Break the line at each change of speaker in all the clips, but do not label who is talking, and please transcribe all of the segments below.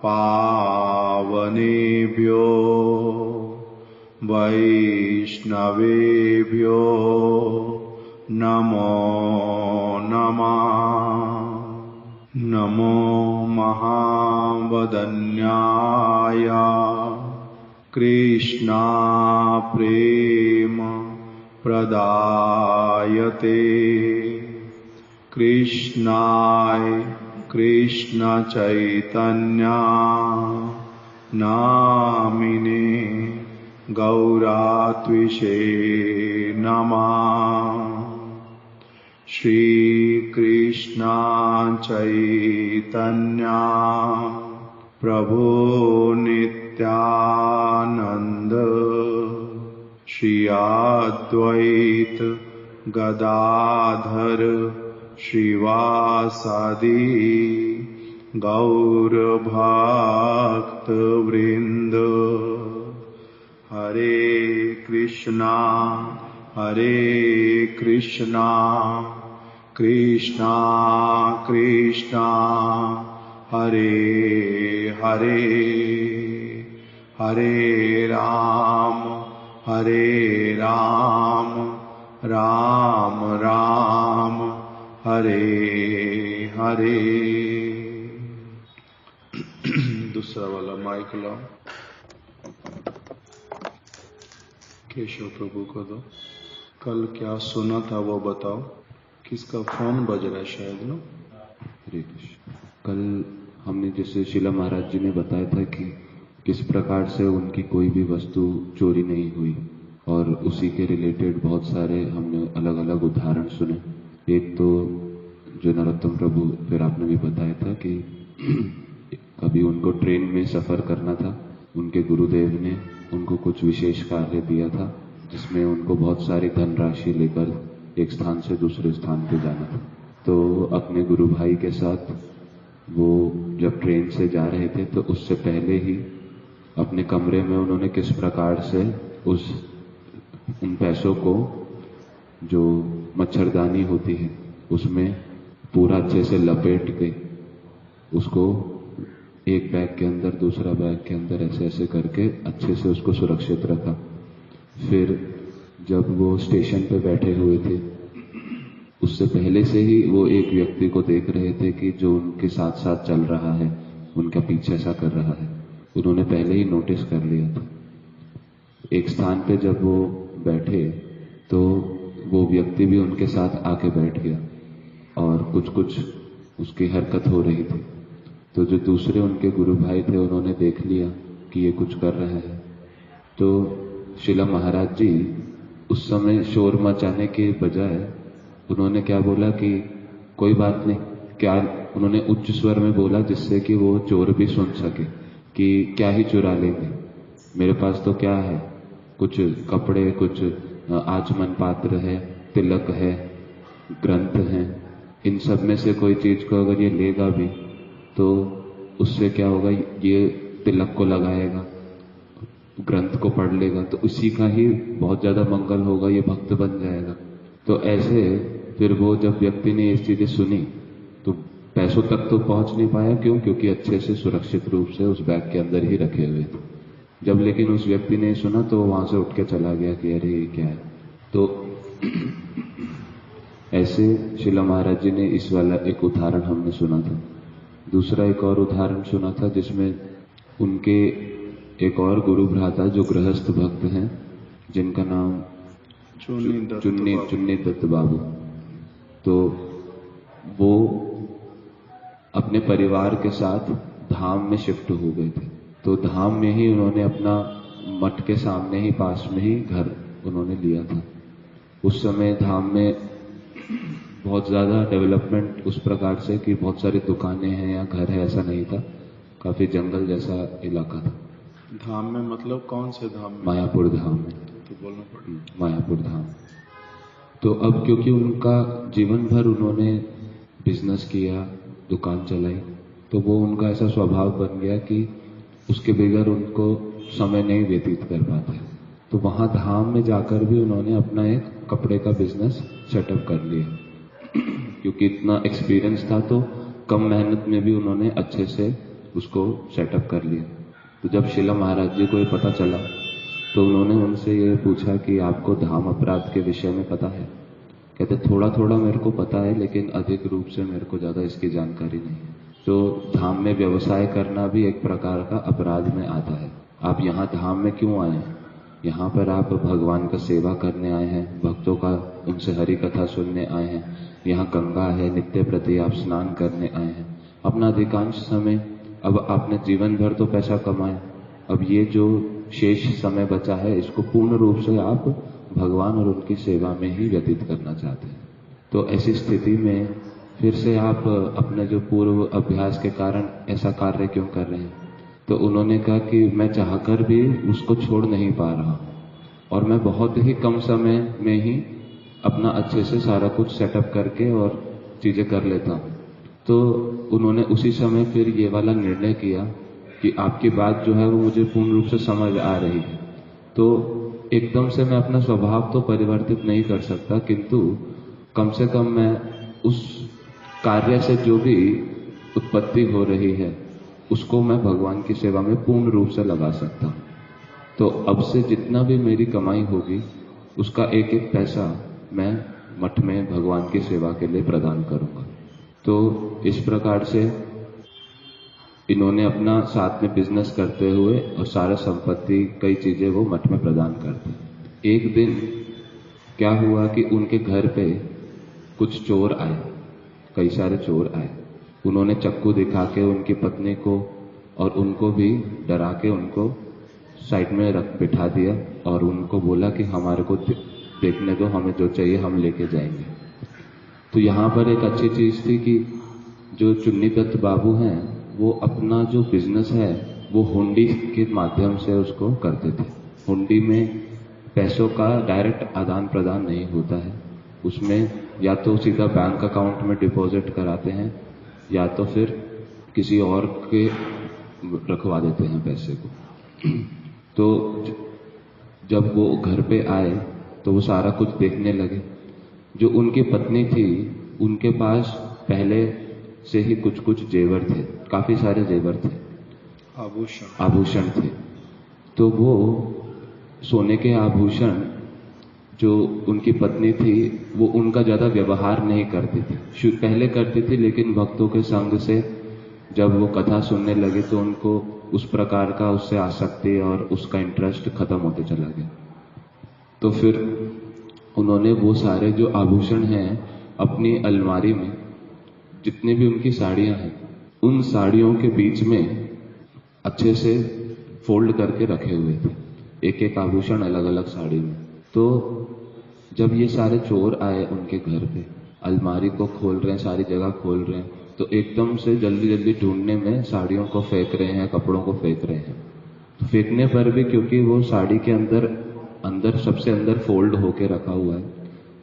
पावनेभ्यो वैष्णवेभ्यो नमो नमः। नमो महावदन्याय कृष्णा प्रेम प्रदायते कृष्णाय कृष्ण चैतन्य नामिने गौरात्विषे नमः। श्री कृष्ण चैतन्य प्रभु नित्यानंद श्री अद्वैत गदाधर श्रीवासादि गौर भक्त वृंद। हरे कृष्णा कृष्णा कृष्णा हरे हरे, हरे राम राम राम हरे हरे। दूसरा वाला माइक लाओ, केशव प्रभु को दो। कल क्या सुना था वो बताओ। किसका फोन बज रहा है शायद ना।
हरे कृष्ण। कल हमने जैसे शिला महाराज जी ने बताया था कि किस प्रकार से उनकी कोई भी वस्तु चोरी नहीं हुई, और उसी के रिलेटेड बहुत सारे हमने अलग अलग उदाहरण सुने। एक तो जो नरोत्तम प्रभु, फिर आपने भी बताया था कि कभी उनको ट्रेन में सफर करना था, उनके गुरुदेव ने उनको कुछ विशेष कार्य दिया था जिसमें उनको बहुत सारी धनराशि लेकर एक स्थान से दूसरे स्थान पे जाना था। तो अपने गुरु भाई के साथ वो जब ट्रेन से जा रहे थे तो उससे पहले ही अपने कमरे में उन्होंने किस प्रकार से उन पैसों को, जो मच्छरदानी होती है उसमें पूरा अच्छे से लपेट के उसको एक बैग के अंदर दूसरा बैग के अंदर ऐसे ऐसे करके अच्छे से उसको सुरक्षित रखा। फिर जब वो स्टेशन पे बैठे हुए थे उससे पहले से ही वो एक व्यक्ति को देख रहे थे कि जो उनके साथ साथ चल रहा है, उनका पीछा सा कर रहा है। उन्होंने पहले ही नोटिस कर लिया था। एक स्थान पे जब वो बैठे तो वो व्यक्ति भी उनके साथ आके बैठ गया और कुछ कुछ उसकी हरकत हो रही थी। तो जो दूसरे उनके गुरु भाई थे उन्होंने देख लिया कि ये कुछ कर रहा है। तो शिला महाराज जी उस समय शोर मचाने के बजाय उन्होंने क्या बोला कि कोई बात नहीं, क्या उन्होंने उच्च स्वर में बोला जिससे कि वो चोर भी सुन सके कि क्या ही चुरा लेंगे, मेरे पास तो क्या है, कुछ कपड़े, कुछ आचमन पात्र है, तिलक है, ग्रंथ है, इन सब में से कोई चीज को अगर ये लेगा भी तो उससे क्या होगा, ये तिलक को लगाएगा, ग्रंथ को पढ़ लेगा तो उसी का ही बहुत ज्यादा मंगल होगा, ये भक्त बन जाएगा। तो ऐसे फिर वो जब व्यक्ति ने ये चीजें सुनी तो पैसों तक तो पहुंच नहीं पाया। क्यों? क्योंकि अच्छे से सुरक्षित रूप से उस बैग के अंदर ही रखे हुए थे। जब लेकिन उस व्यक्ति ने सुना तो वहां से उठ के चला गया कि अरे ये क्या है। तो ऐसे शिला महाराज जी ने इस वाला एक उदाहरण हमने सुना था। दूसरा एक और उदाहरण सुना था जिसमें उनके एक और गुरु भ्राता जो गृहस्थ भक्त हैं जिनका नाम चुन्नी दत्त बाबू, तो वो अपने परिवार के साथ धाम में शिफ्ट हो गए थे। तो धाम में ही उन्होंने अपना मठ के सामने ही पास में ही घर उन्होंने लिया था। उस समय धाम में बहुत ज्यादा डेवलपमेंट उस प्रकार से कि बहुत सारी दुकानें हैं या घर है ऐसा नहीं था, काफी जंगल जैसा इलाका था।
धाम में मतलब कौन से धाम में?
मायापुर धाम में।
तो बोलना पड़ेगा
मायापुर धाम। तो अब क्योंकि उनका जीवन भर उन्होंने बिजनेस किया, दुकान चलाई, तो वो उनका ऐसा स्वभाव बन गया कि उसके बगैर उनको समय नहीं व्यतीत कर पाते। तो वहां धाम में जाकर भी उन्होंने अपना एक कपड़े का बिजनेस सेटअप कर लिया। क्योंकि इतना एक्सपीरियंस था तो कम मेहनत में भी उन्होंने अच्छे से उसको सेटअप कर लिया। तो जब शिला महाराज जी को ये पता चला तो उन्होंने उनसे ये पूछा कि आपको धाम अपराध के विषय में पता है? कहते थोड़ा थोड़ा मेरे को पता है, लेकिन अधिक रूप से मेरे को ज़्यादा इसकी जानकारी नहीं है। तो धाम में व्यवसाय करना भी एक प्रकार का अपराध में आता है। आप यहाँ धाम में क्यों आए हैं? यहाँ पर आप भगवान का सेवा करने आए हैं, भक्तों का उनसे हरि कथा सुनने आए हैं। यहाँ गंगा है, नित्य प्रति आप स्नान करने आए हैं। अपना अधिकांश समय, अब आपने जीवन भर तो पैसा कमाया, अब ये जो शेष समय बचा है इसको पूर्ण रूप से आप भगवान और उनकी सेवा में ही व्यतीत करना चाहते हैं। तो ऐसी स्थिति में फिर से आप अपने जो पूर्व अभ्यास के कारण ऐसा कार्य क्यों कर रहे हैं? तो उन्होंने कहा कि मैं चाहकर भी उसको छोड़ नहीं पा रहा और मैं बहुत ही कम समय में ही अपना अच्छे से सारा कुछ सेटअप करके और चीज़ें कर लेता हूँ। तो उन्होंने उसी समय फिर ये वाला निर्णय किया कि आपकी बात जो है वो मुझे पूर्ण रूप से समझ आ रही है। तो एकदम से मैं अपना स्वभाव तो परिवर्तित नहीं कर सकता, किंतु कम से कम मैं उस कार्य से जो भी उत्पत्ति हो रही है उसको मैं भगवान की सेवा में पूर्ण रूप से लगा सकता हूँ। तो अब से जितना भी मेरी कमाई होगी उसका एक एक पैसा मैं मठ में भगवान की सेवा के लिए प्रदान करूँगा। तो इस प्रकार से इन्होंने अपना साथ में बिजनेस करते हुए और सारा संपत्ति कई चीज़ें वो मठ में प्रदान करते। एक दिन क्या हुआ कि उनके घर पे कुछ चोर आए, कई सारे चोर आए। उन्होंने चक्कू दिखा के उनकी पत्नी को और उनको भी डरा के उनको साइड में बिठा दिया और उनको बोला कि हमारे को देखने दो, हमें जो चाहिए हम लेके जाएंगे। तो यहाँ पर एक अच्छी चीज़ थी कि जो चुन्नी दत्त बाबू हैं वो अपना जो बिजनेस है वो हुंडी के माध्यम से उसको करते थे। हुंडी में पैसों का डायरेक्ट आदान प्रदान नहीं होता है, उसमें या तो सीधा बैंक अकाउंट में डिपॉजिट कराते हैं या तो फिर किसी और के रखवा देते हैं पैसे को। तो जब वो घर पे आए तो वो सारा कुछ देखने लगे। जो उनकी पत्नी थी उनके पास पहले से ही कुछ कुछ जेवर थे, काफी सारे जेवर थे, आभूषण थे। तो वो सोने के आभूषण जो उनकी पत्नी थी वो उनका ज्यादा व्यवहार नहीं करती थी, पहले करती थी, लेकिन भक्तों के संग से जब वो कथा सुनने लगे तो उनको उस प्रकार का उससे आसक्ति और उसका इंटरेस्ट खत्म होते चला गया। तो फिर उन्होंने वो सारे जो आभूषण हैं अपनी अलमारी में, जितनी भी उनकी साड़ियां हैं उन साड़ियों के बीच में अच्छे से फोल्ड करके रखे हुए थे, एक एक आभूषण अलग अलग साड़ी में। तो जब ये सारे चोर आए उनके घर पे, अलमारी को खोल रहे हैं, सारी जगह खोल रहे हैं, तो एकदम से जल्दी जल्दी ढूंढने में साड़ियों को फेंक रहे हैं, कपड़ों को फेंक रहे हैं। तो फेंकने पर भी क्योंकि वो साड़ी के अंदर सबसे अंदर फोल्ड होके रखा हुआ है,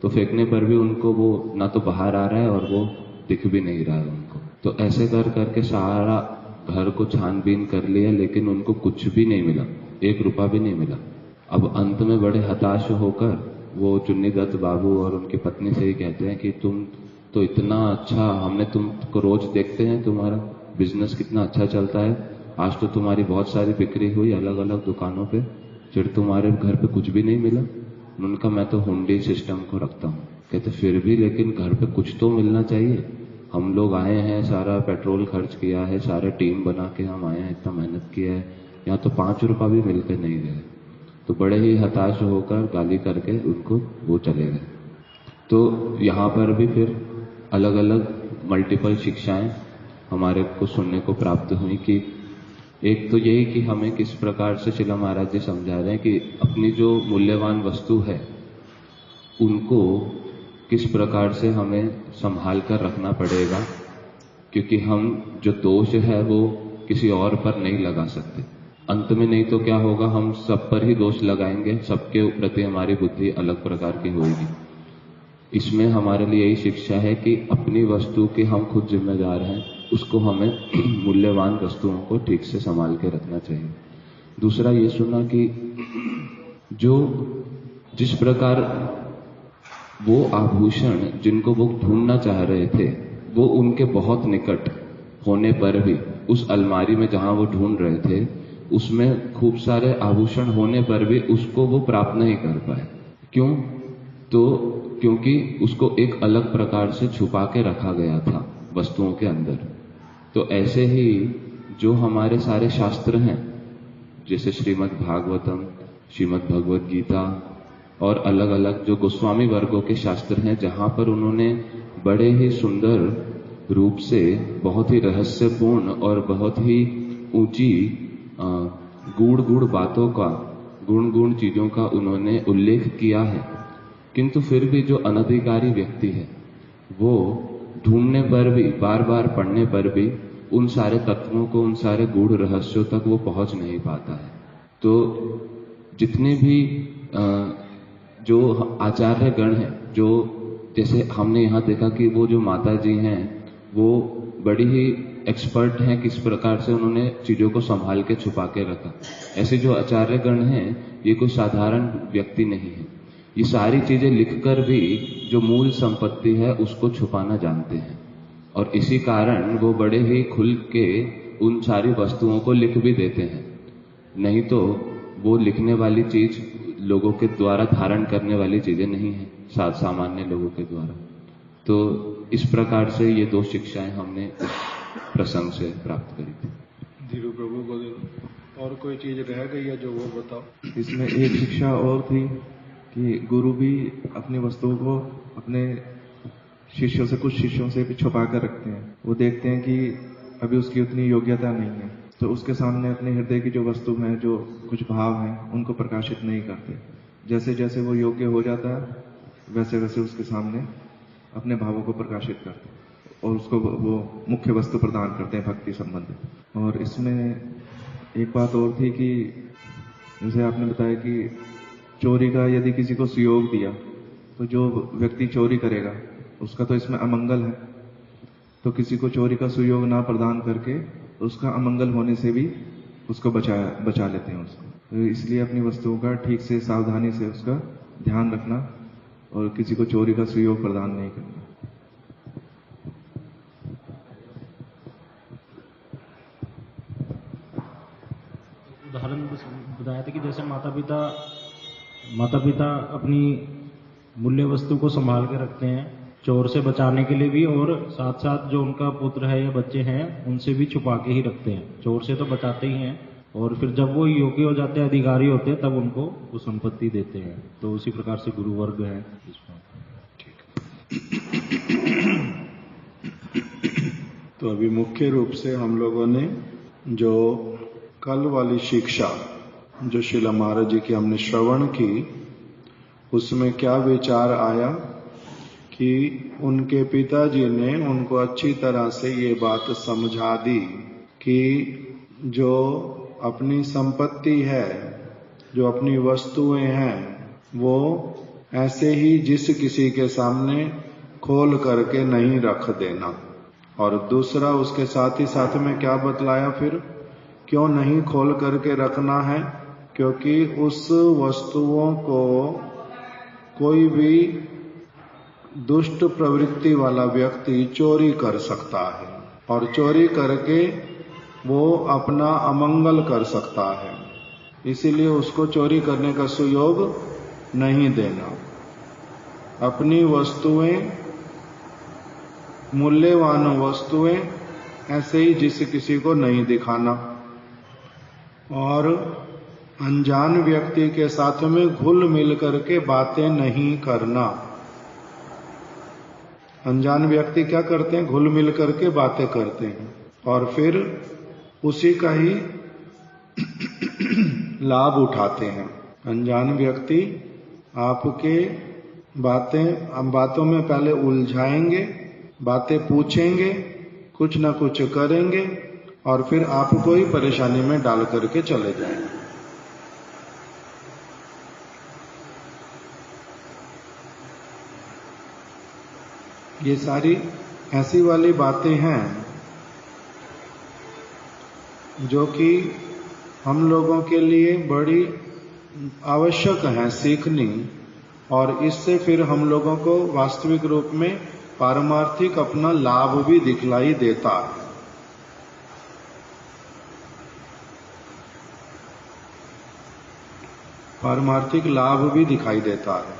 तो फेंकने पर भी उनको वो ना तो बाहर आ रहा है और वो दिख भी नहीं रहा है उनको। तो ऐसे कर करके सारा घर को छानबीन कर लिया, लेकिन उनको कुछ भी नहीं मिला, 1 रुपया भी नहीं मिला। अब अंत में बड़े हताश होकर वो चुन्नी दत्त बाबू और उनकी पत्नी से ही कहते हैं कि तुम तो इतना अच्छा, हमने तुमको रोज देखते हैं, तुम्हारा बिजनेस कितना अच्छा चलता है, आज तो तुम्हारी बहुत सारी बिक्री हुई अलग अलग दुकानों पे, फिर तुम्हारे घर पे कुछ भी नहीं मिला। उनका मैं तो हुंडी सिस्टम को रखता हूँ। कहते फिर भी लेकिन घर पे कुछ तो मिलना चाहिए, हम लोग आए हैं, सारा पेट्रोल खर्च किया है, सारे टीम बना के हम आए हैं, इतना मेहनत किया है, यहाँ तो 5 रुपया भी मिलकर नहीं गए। तो बड़े ही हताश होकर गाली करके उनको वो चले गए। तो यहाँ पर भी फिर अलग अलग मल्टीपल शिक्षाएं हमारे को सुनने को प्राप्त हुई कि एक तो यही कि हमें किस प्रकार से शिला महाराज जी समझा रहे हैं कि अपनी जो मूल्यवान वस्तु है उनको किस प्रकार से हमें संभाल कर रखना पड़ेगा, क्योंकि हम जो दोष है वो किसी और पर नहीं लगा सकते। अंत में नहीं तो क्या होगा, हम सब पर ही दोष लगाएंगे, सबके प्रति हमारी बुद्धि अलग प्रकार की होगी। इसमें हमारे लिए यही शिक्षा है कि अपनी वस्तु के हम खुद जिम्मेदार हैं, उसको हमें मूल्यवान वस्तुओं को ठीक से संभाल के रखना चाहिए। दूसरा ये सुना कि जो जिस प्रकार वो आभूषण जिनको वो ढूंढना चाह रहे थे वो उनके बहुत निकट होने पर भी, उस अलमारी में जहां वो ढूंढ रहे थे उसमें खूब सारे आभूषण होने पर भी उसको वो प्राप्त नहीं कर पाए। क्यों? तो क्योंकि उसको एक अलग प्रकार से छुपा के रखा गया था वस्तुओं के अंदर। तो ऐसे ही जो हमारे सारे शास्त्र हैं, जैसे श्रीमद् भागवतम, श्रीमद् भगवत गीता और अलग अलग जो गोस्वामी वर्गों के शास्त्र हैं, जहां पर उन्होंने बड़े ही सुंदर रूप से बहुत ही रहस्यपूर्ण और बहुत ही ऊंची गूढ़ बातों का, गुण चीजों का उन्होंने उल्लेख किया है, किंतु फिर भी जो अनधिकारी व्यक्ति है वो ढूंढने पर भी, बार बार पढ़ने पर भी उन सारे तत्वों को, उन सारे गूढ़ रहस्यों तक वो पहुंच नहीं पाता है। तो जितने भी जो आचार्य गण हैं, जो जैसे हमने यहाँ देखा कि वो जो माता जी हैं वो बड़ी ही एक्सपर्ट हैं किस प्रकार से उन्होंने चीजों को संभाल के छुपा के रखा। ऐसे जो आचार्य गण हैं ये कोई साधारण व्यक्ति नहीं है। ये सारी चीजें लिखकर भी जो मूल संपत्ति है उसको छुपाना जानते हैं, और इसी कारण वो बड़े ही खुल के उन सारी वस्तुओं को लिख भी देते हैं। नहीं तो वो लिखने वाली चीज लोगों के द्वारा धारण करने वाली चीजें नहीं है, सामान्य लोगों के द्वारा। तो इस प्रकार से ये दो शिक्षाएं हमने इस प्रसंग से प्राप्त करी थी।
धीरू प्रभु को दे दो। और कोई चीज रह गई है जो वो बताओ।
इसमें एक शिक्षा और थी कि गुरु भी अपनी वस्तुओं को अपने शिष्यों से, कुछ शिष्यों से भी छुपा कर रखते हैं। वो देखते हैं कि अभी उसकी उतनी योग्यता नहीं है, तो उसके सामने अपने हृदय की जो वस्तु है, जो कुछ भाव हैं, उनको प्रकाशित नहीं करते। जैसे जैसे वो योग्य हो जाता है वैसे वैसे उसके सामने अपने भावों को प्रकाशित करते हैं और उसको वो मुख्य वस्तु प्रदान करते हैं भक्ति संबंधित। और इसमें एक बात और थी कि जैसे आपने बताया कि चोरी का यदि किसी को सुयोग दिया तो जो व्यक्ति चोरी करेगा उसका तो इसमें अमंगल है, तो किसी को चोरी का सुयोग ना प्रदान करके उसका अमंगल होने से भी उसको बचा लेते हैं उसको। तो इसलिए अपनी वस्तुओं का ठीक से, सावधानी से उसका ध्यान रखना और किसी को चोरी का सुयोग प्रदान नहीं करना।
उदाहरण बताया था कि जैसे माता पिता अपनी मूल्य वस्तु को संभाल के रखते हैं चोर से बचाने के लिए भी, और साथ साथ जो उनका पुत्र है या बच्चे हैं उनसे भी छुपा के ही रखते हैं। चोर से तो बचाते ही हैं, और फिर जब वो योग्य हो जाते हैं, अधिकारी होते हैं, तब उनको वो संपत्ति देते हैं। तो उसी प्रकार से गुरु वर्ग है इसमें।
तो अभी मुख्य रूप से हम लोगों ने जो कल वाली शिक्षा जो श्रीला महाराज जी की हमने श्रवण की, उसमें क्या विचार आया कि उनके पिताजी ने उनको अच्छी तरह से ये बात समझा दी कि जो अपनी संपत्ति है, जो अपनी वस्तुएं हैं, वो ऐसे ही जिस किसी के सामने खोल करके नहीं रख देना। और दूसरा उसके साथ ही साथ में क्या बतलाया फिर, क्यों नहीं खोल करके रखना है, क्योंकि उस वस्तुओं को कोई भी दुष्ट प्रवृत्ति वाला व्यक्ति चोरी कर सकता है, और चोरी करके वो अपना अमंगल कर सकता है। इसीलिए उसको चोरी करने का सुयोग नहीं देना। अपनी वस्तुएं, मूल्यवान वस्तुएं ऐसे ही जिस किसी को नहीं दिखाना, और अनजान व्यक्ति के साथ में घुल मिल करके बातें नहीं करना। अनजान व्यक्ति क्या करते हैं, घुल मिल करके बातें करते हैं और फिर उसी का ही लाभ उठाते हैं। अनजान व्यक्ति आपके बातों में पहले उलझाएंगे, बातें पूछेंगे, कुछ ना कुछ करेंगे और फिर आपको ही परेशानी में डाल करके चले जाएंगे। ये सारी ऐसी वाली बातें हैं जो कि हम लोगों के लिए बड़ी आवश्यक है सीखनी, और इससे फिर हम लोगों को वास्तविक रूप में पारमार्थिक अपना लाभ भी दिखलाई देता है। पारमार्थिक लाभ भी दिखाई देता है।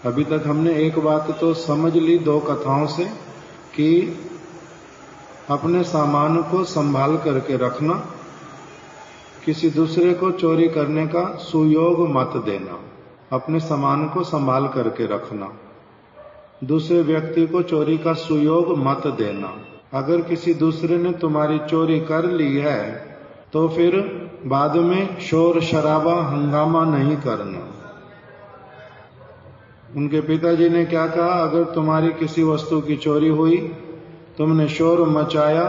अभी तक हमने एक बात तो समझ ली दो कथाओं से कि अपने सामान को संभाल करके रखना, किसी दूसरे को चोरी करने का सुयोग मत देना। अपने सामान को संभाल करके रखना, दूसरे व्यक्ति को चोरी का सुयोग मत देना। अगर किसी दूसरे ने तुम्हारी चोरी कर ली है तो फिर बाद में शोर शराबा हंगामा नहीं करना। उनके पिताजी ने क्या कहा, अगर तुम्हारी किसी वस्तु की चोरी हुई, तुमने शोर मचाया,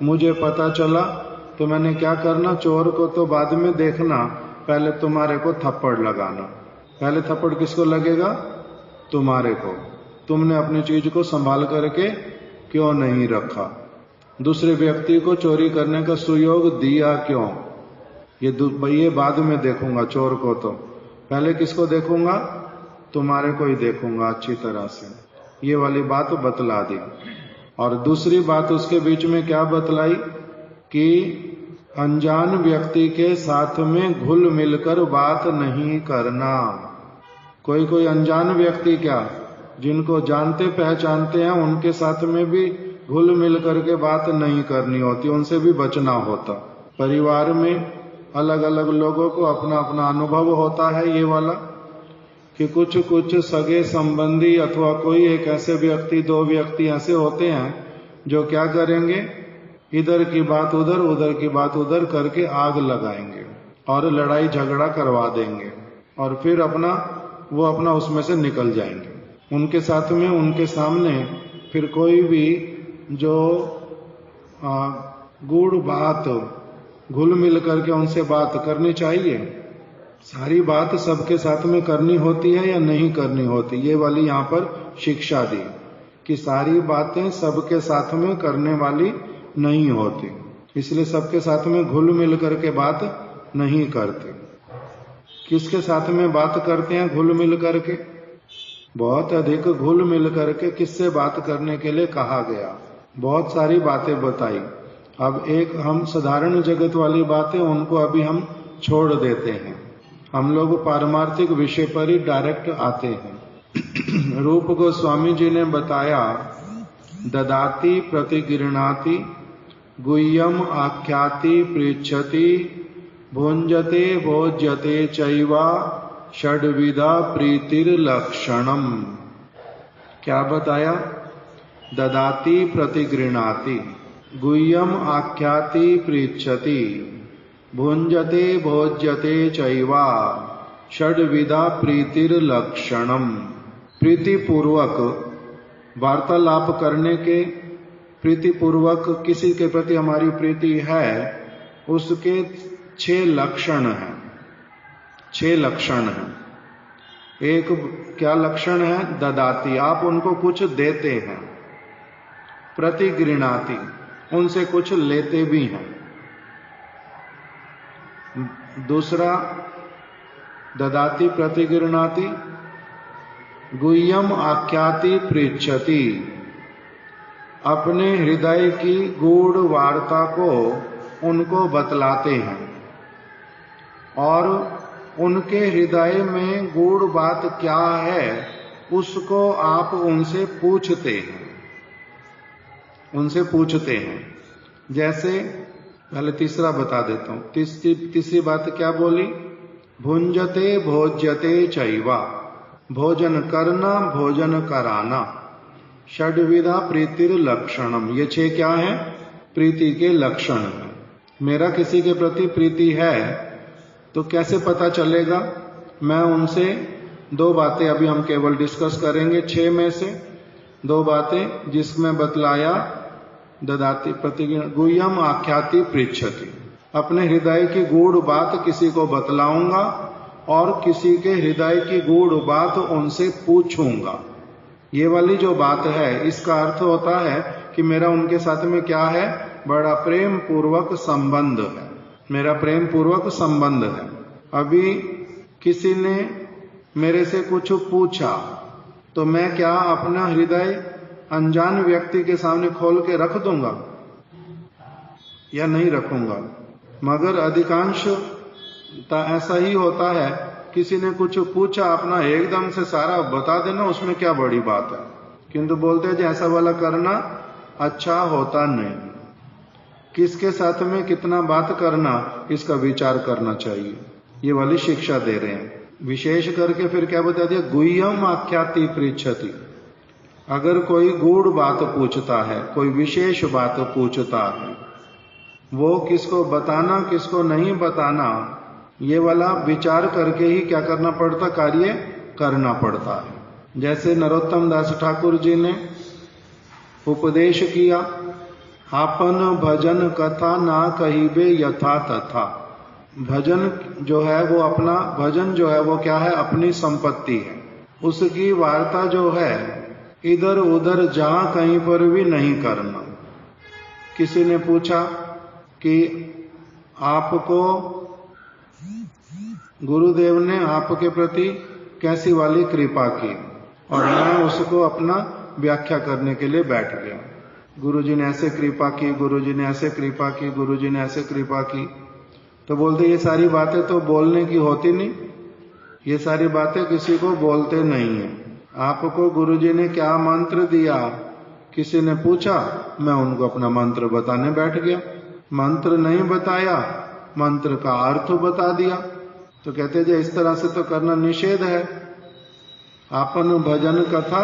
मुझे पता चला, तो मैंने क्या करना, चोर को तो बाद में देखना, पहले तुम्हारे को थप्पड़ लगाना। पहले थप्पड़ किसको लगेगा? तुम्हारे को। तुमने अपनी चीज को संभाल करके क्यों नहीं रखा? दूसरे व्यक्ति को चोरी करने का सुयोग दिया क्यों? ये बाद में देखूंगा चोर को, तो पहले किसको देखूंगा? तुम्हारे को ही देखूंगा अच्छी तरह से। ये वाली बात बतला दी। और दूसरी बात उसके बीच में क्या बतलाई कि अनजान व्यक्ति के साथ में घुल मिलकर बात नहीं करना। कोई अनजान व्यक्ति क्या, जिनको जानते पहचानते हैं उनके साथ में भी घुल मिल करके बात नहीं करनी होती, उनसे भी बचना होता। परिवार में अलग अलग लोगों को अपना अपना अनुभव होता है ये वाला, कि कुछ सगे संबंधी अथवा कोई एक ऐसे व्यक्ति, दो व्यक्ति ऐसे होते हैं जो क्या करेंगे, इधर की बात उधर, उधर की बात उधर करके आग लगाएंगे और लड़ाई झगड़ा करवा देंगे और फिर वो अपना उसमें से निकल जाएंगे। उनके साथ में, उनके सामने फिर कोई भी जो गूढ़ बात घुल मिल करके उनसे बात करनी चाहिए। सारी बात सबके साथ में करनी होती है या नहीं करनी होती, ये वाली यहाँ पर शिक्षा दी कि सारी बातें सबके साथ में करने वाली नहीं होती, इसलिए सबके साथ में घुल मिल करके बात नहीं करते। किसके साथ में बात करते हैं घुल मिल करके? बहुत अधिक घुल मिल करके किससे बात करने के लिए कहा गया? बहुत सारी बातें बताई। अब एक हम साधारण जगत वाली बातें, उनको अभी हम छोड़ देते हैं। हम लोग पारमार्थिक विषय पर ही डायरेक्ट आते हैं। रूप गोस्वामी जी ने बताया, ददाति प्रतिगृणाति गुह्यम आख्याति पृच्छति भुंजते भोज्यते चैवा षड्विधा प्रीतिर्लक्षणम। क्या बताया? ददाति प्रतिगृणाति गुह्यम आख्याति पृच्छति भुंजते भोज्यते चैवा षड्विधा प्रीतिर्लक्षणम। प्रीतिपूर्वक वार्तालाप करने के, प्रीतिपूर्वक किसी के प्रति हमारी प्रीति है, उसके 6 लक्षण हैं। 6 लक्षण हैं। एक क्या लक्षण है? ददाति, आप उनको कुछ देते हैं। प्रतिगृणाति, उनसे कुछ लेते भी हैं। दूसरा, ददाति प्रतिगृणाति गुह्यम आख्याति पृच्छति, अपने हृदय की गूढ़ वार्ता को उनको बतलाते हैं और उनके हृदय में गूढ़ बात क्या है उसको आप उनसे पूछते हैं। उनसे पूछते हैं। जैसे पहले तीसरा बता देता हूं। तीसरी बात क्या बोली? भुंजते भोज्यते चैवा, भोजन करना, भोजन कराना। षड्विधा प्रीतिर लक्षणम, ये 6 क्या है? प्रीति के लक्षण है। मेरा किसी के प्रति प्रीति है तो कैसे पता चलेगा? मैं उनसे 2 बातें अभी हम केवल डिस्कस करेंगे, 6 में से 2 बातें जिसमें बतलाया ददाति प्रतिगृण गुह्यम आख्याति पृच्छति, अपने हृदय की गूढ़ बात किसी को बतलाऊंगा और किसी के हृदय की गूढ़ बात उनसे पूछूंगा। ये वाली जो बात है, इसका अर्थ होता है कि मेरा उनके साथ में क्या है? बड़ा प्रेम पूर्वक संबंध है। मेरा प्रेम पूर्वक संबंध है। अभी किसी ने मेरे से कुछ पूछा तो मैं क्या अपना हृदय अनजान व्यक्ति के सामने खोल के रख दूंगा या नहीं रखूंगा? मगर अधिकांश ऐसा ही होता है, किसी ने कुछ पूछा अपना एकदम से सारा बता देना, उसमें क्या बड़ी बात है। किंतु बोलते हैं ऐसा वाला करना अच्छा होता नहीं। किसके साथ में कितना बात करना, इसका विचार करना चाहिए। ये वाली शिक्षा दे रहे हैं। विशेष करके फिर क्या बता दिया, गुह्यम आख्याति पृच्छति। अगर कोई गूढ़ बात पूछता है, कोई विशेष बात पूछता है, वो किसको बताना किसको नहीं बताना, ये वाला विचार करके ही क्या करना पड़ता, कार्य करना पड़ता है। जैसे नरोत्तम दास ठाकुर जी ने उपदेश किया, आपन भजन कथा ना कहिबे यथा तथा। भजन जो है वो अपना, भजन जो है वो क्या है, अपनी संपत्ति है। उसकी वार्ता जो है इधर उधर जहां कहीं पर भी नहीं करना। किसी ने पूछा कि आपको गुरुदेव ने आपके प्रति कैसी वाली कृपा की, और मैं उसको अपना व्याख्या करने के लिए बैठ गया। गुरुजी ने ऐसे कृपा की, गुरुजी ने ऐसे कृपा की, गुरुजी ने ऐसे कृपा की। तो बोलते ये सारी बातें तो बोलने की होती नहीं, ये सारी बातें किसी को बोलते नहीं है। आपको गुरुजी ने क्या मंत्र दिया, किसी ने पूछा, मैं उनको अपना मंत्र बताने बैठ गया। मंत्र नहीं बताया, मंत्र का अर्थ बता दिया। तो कहते हैं इस तरह से तो करना निषेध है। आपन भजन कथा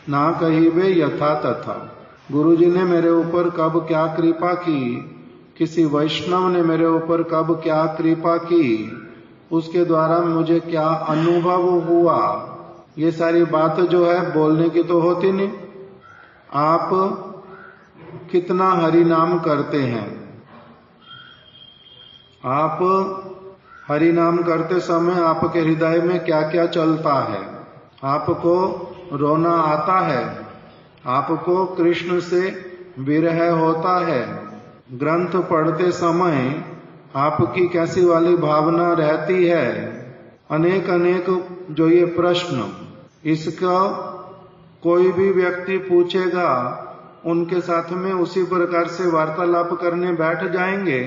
ना कहिबे यथा तथा। गुरुजी ने मेरे ऊपर कब क्या कृपा की, किसी वैष्णव ने मेरे ऊपर कब क्या कृपा की, उसके द्वारा मुझे क्या अनुभव हुआ, ये सारी बात जो है बोलने की तो होती नहीं। आप कितना हरि नाम करते हैं, आप हरि नाम करते समय आपके हृदय में क्या क्या चलता है। आपको रोना आता है, आपको कृष्ण से विरह होता है। ग्रंथ पढ़ते समय आपकी कैसी वाली भावना रहती है। अनेक अनेक जो ये प्रश्न, इसका कोई भी व्यक्ति पूछेगा, उनके साथ में उसी प्रकार से वार्तालाप करने बैठ जाएंगे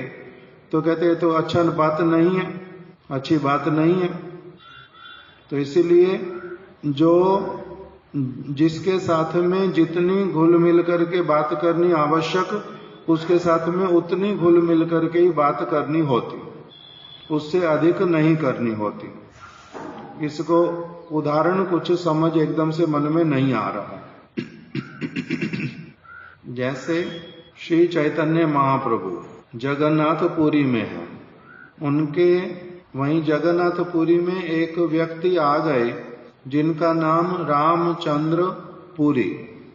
तो कहते हैं तो अच्छा बात नहीं है, अच्छी बात नहीं है। तो इसीलिए जो जिसके साथ में जितनी घुल मिल करके बात करनी आवश्यक, उसके साथ में उतनी घुल मिल करके ही बात करनी होती, उससे अधिक नहीं करनी होती। इसको उदाहरण कुछ समझ एकदम से मन में नहीं आ रहा। जैसे श्री चैतन्य महाप्रभु जगन्नाथपुरी में है, उनके वहीं जगन्नाथपुरी में एक व्यक्ति आ गए जिनका नाम रामचंद्र पुरी।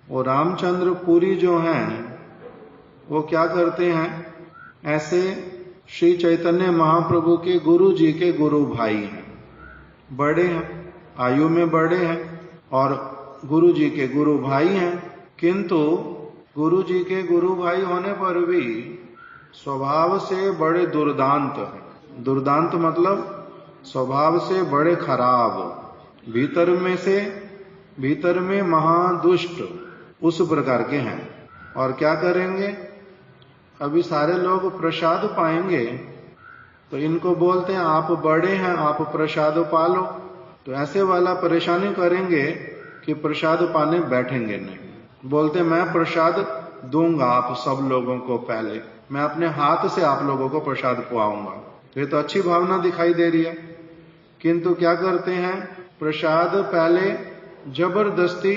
वो रामचंद्र पुरी जो हैं वो क्या करते हैं, ऐसे श्री चैतन्य महाप्रभु के गुरु जी के गुरु भाई हैं, बड़े हैं, आयु में बड़े हैं और गुरु जी के गुरु भाई हैं। किंतु गुरु जी के गुरु भाई होने पर भी स्वभाव से बड़े दुर्दांत हैं। दुर्दांत मतलब स्वभाव से बड़े खराब, भीतर में महादुष्ट, उस प्रकार के हैं। और क्या करेंगे, अभी सारे लोग प्रसाद पाएंगे तो इनको बोलते हैं आप बड़े हैं, आप प्रसाद पालो। तो ऐसे वाला परेशानी करेंगे कि प्रसाद पाने बैठेंगे नहीं। बोलते मैं प्रसाद दूंगा आप सब लोगों को, पहले मैं अपने हाथ से आप लोगों को प्रसाद पवाऊंगा। तो ये तो अच्छी भावना दिखाई दे रही है। किंतु क्या करते हैं, प्रसाद पहले जबरदस्ती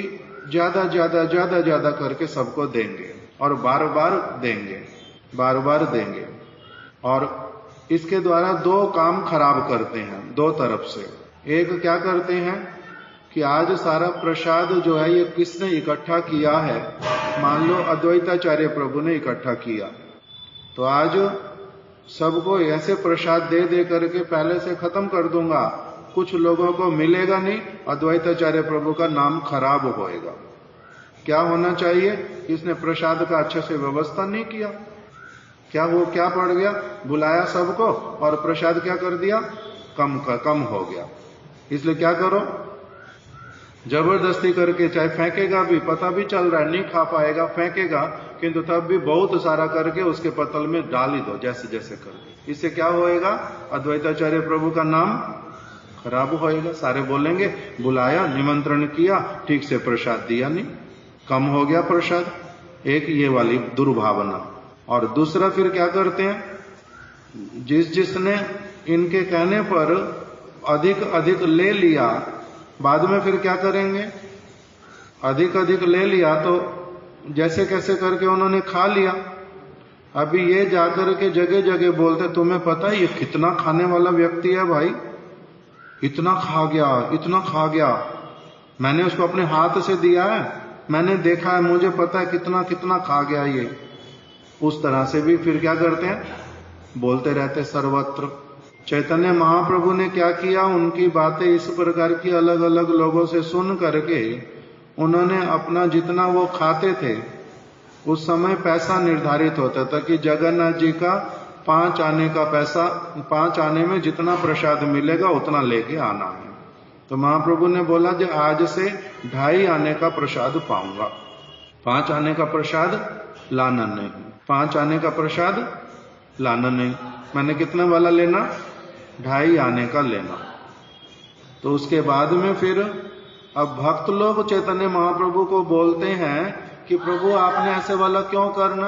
ज्यादा करके सबको देंगे और बार बार देंगे। और इसके द्वारा दो काम खराब करते हैं, दो तरफ से। एक क्या करते हैं कि आज सारा प्रसाद जो है ये किसने इकट्ठा किया है, मान लो अद्वैताचार्य प्रभु ने इकट्ठा किया, तो आज सबको ऐसे प्रसाद दे करके पहले से खत्म कर दूंगा, कुछ लोगों को मिलेगा नहीं, अद्वैताचार्य प्रभु का नाम खराब होएगा। क्या होना चाहिए, इसने प्रसाद का अच्छे से व्यवस्था नहीं किया। क्या पड़ गया, बुलाया सबको और प्रसाद क्या कर दिया, कम हो गया। इसलिए क्या करो, जबरदस्ती करके, चाहे फेंकेगा भी, पता भी चल रहा है नहीं खा पाएगा, फेंकेगा, किंतु तब भी बहुत सारा करके उसके पतल में डाल ही दो, जैसे जैसे करके। इससे क्या होएगा? अद्वैताचार्य प्रभु का नाम खराब होएगा। सारे बोलेंगे बुलाया, निमंत्रण किया, ठीक से प्रसाद दिया नहीं, कम हो गया प्रसाद। एक ये वाली दुर्भावना। और दूसरा फिर क्या करते हैं, जिसने इनके कहने पर अधिक अधिक ले लिया, बाद में फिर क्या करेंगे? अधिक अधिक ले लिया तो जैसे कैसे करके उन्होंने खा लिया। अभी ये जाकर के जगह जगह बोलते, तुम्हें पता है ये कितना खाने वाला व्यक्ति है भाई, इतना खा गया, इतना खा गया, मैंने उसको अपने हाथ से दिया है, मैंने देखा है, मुझे पता है कितना कितना खा गया ये। उस तरह से भी फिर क्या करते हैं, बोलते रहते सर्वत्र। चैतन्य महाप्रभु ने क्या किया, उनकी बातें इस प्रकार की अलग अलग लोगों से सुन करके उन्होंने अपना जितना वो खाते थे, उस समय पैसा निर्धारित होता था कि जगन्नाथ जी का 5 आने का पैसा, 5 आने में जितना प्रसाद मिलेगा उतना लेके आना है। तो महाप्रभु ने बोला जो आज से 2.5 आने का प्रसाद पाऊंगा, 5 आने का प्रसाद लाना नहीं, 5 आने का प्रसाद लाना नहीं। मैंने कितने वाला लेना? 2.5 आने का लेना। तो उसके बाद में फिर अब भक्त लोग चैतन्य महाप्रभु को बोलते हैं कि प्रभु आपने ऐसे वाला क्यों करना,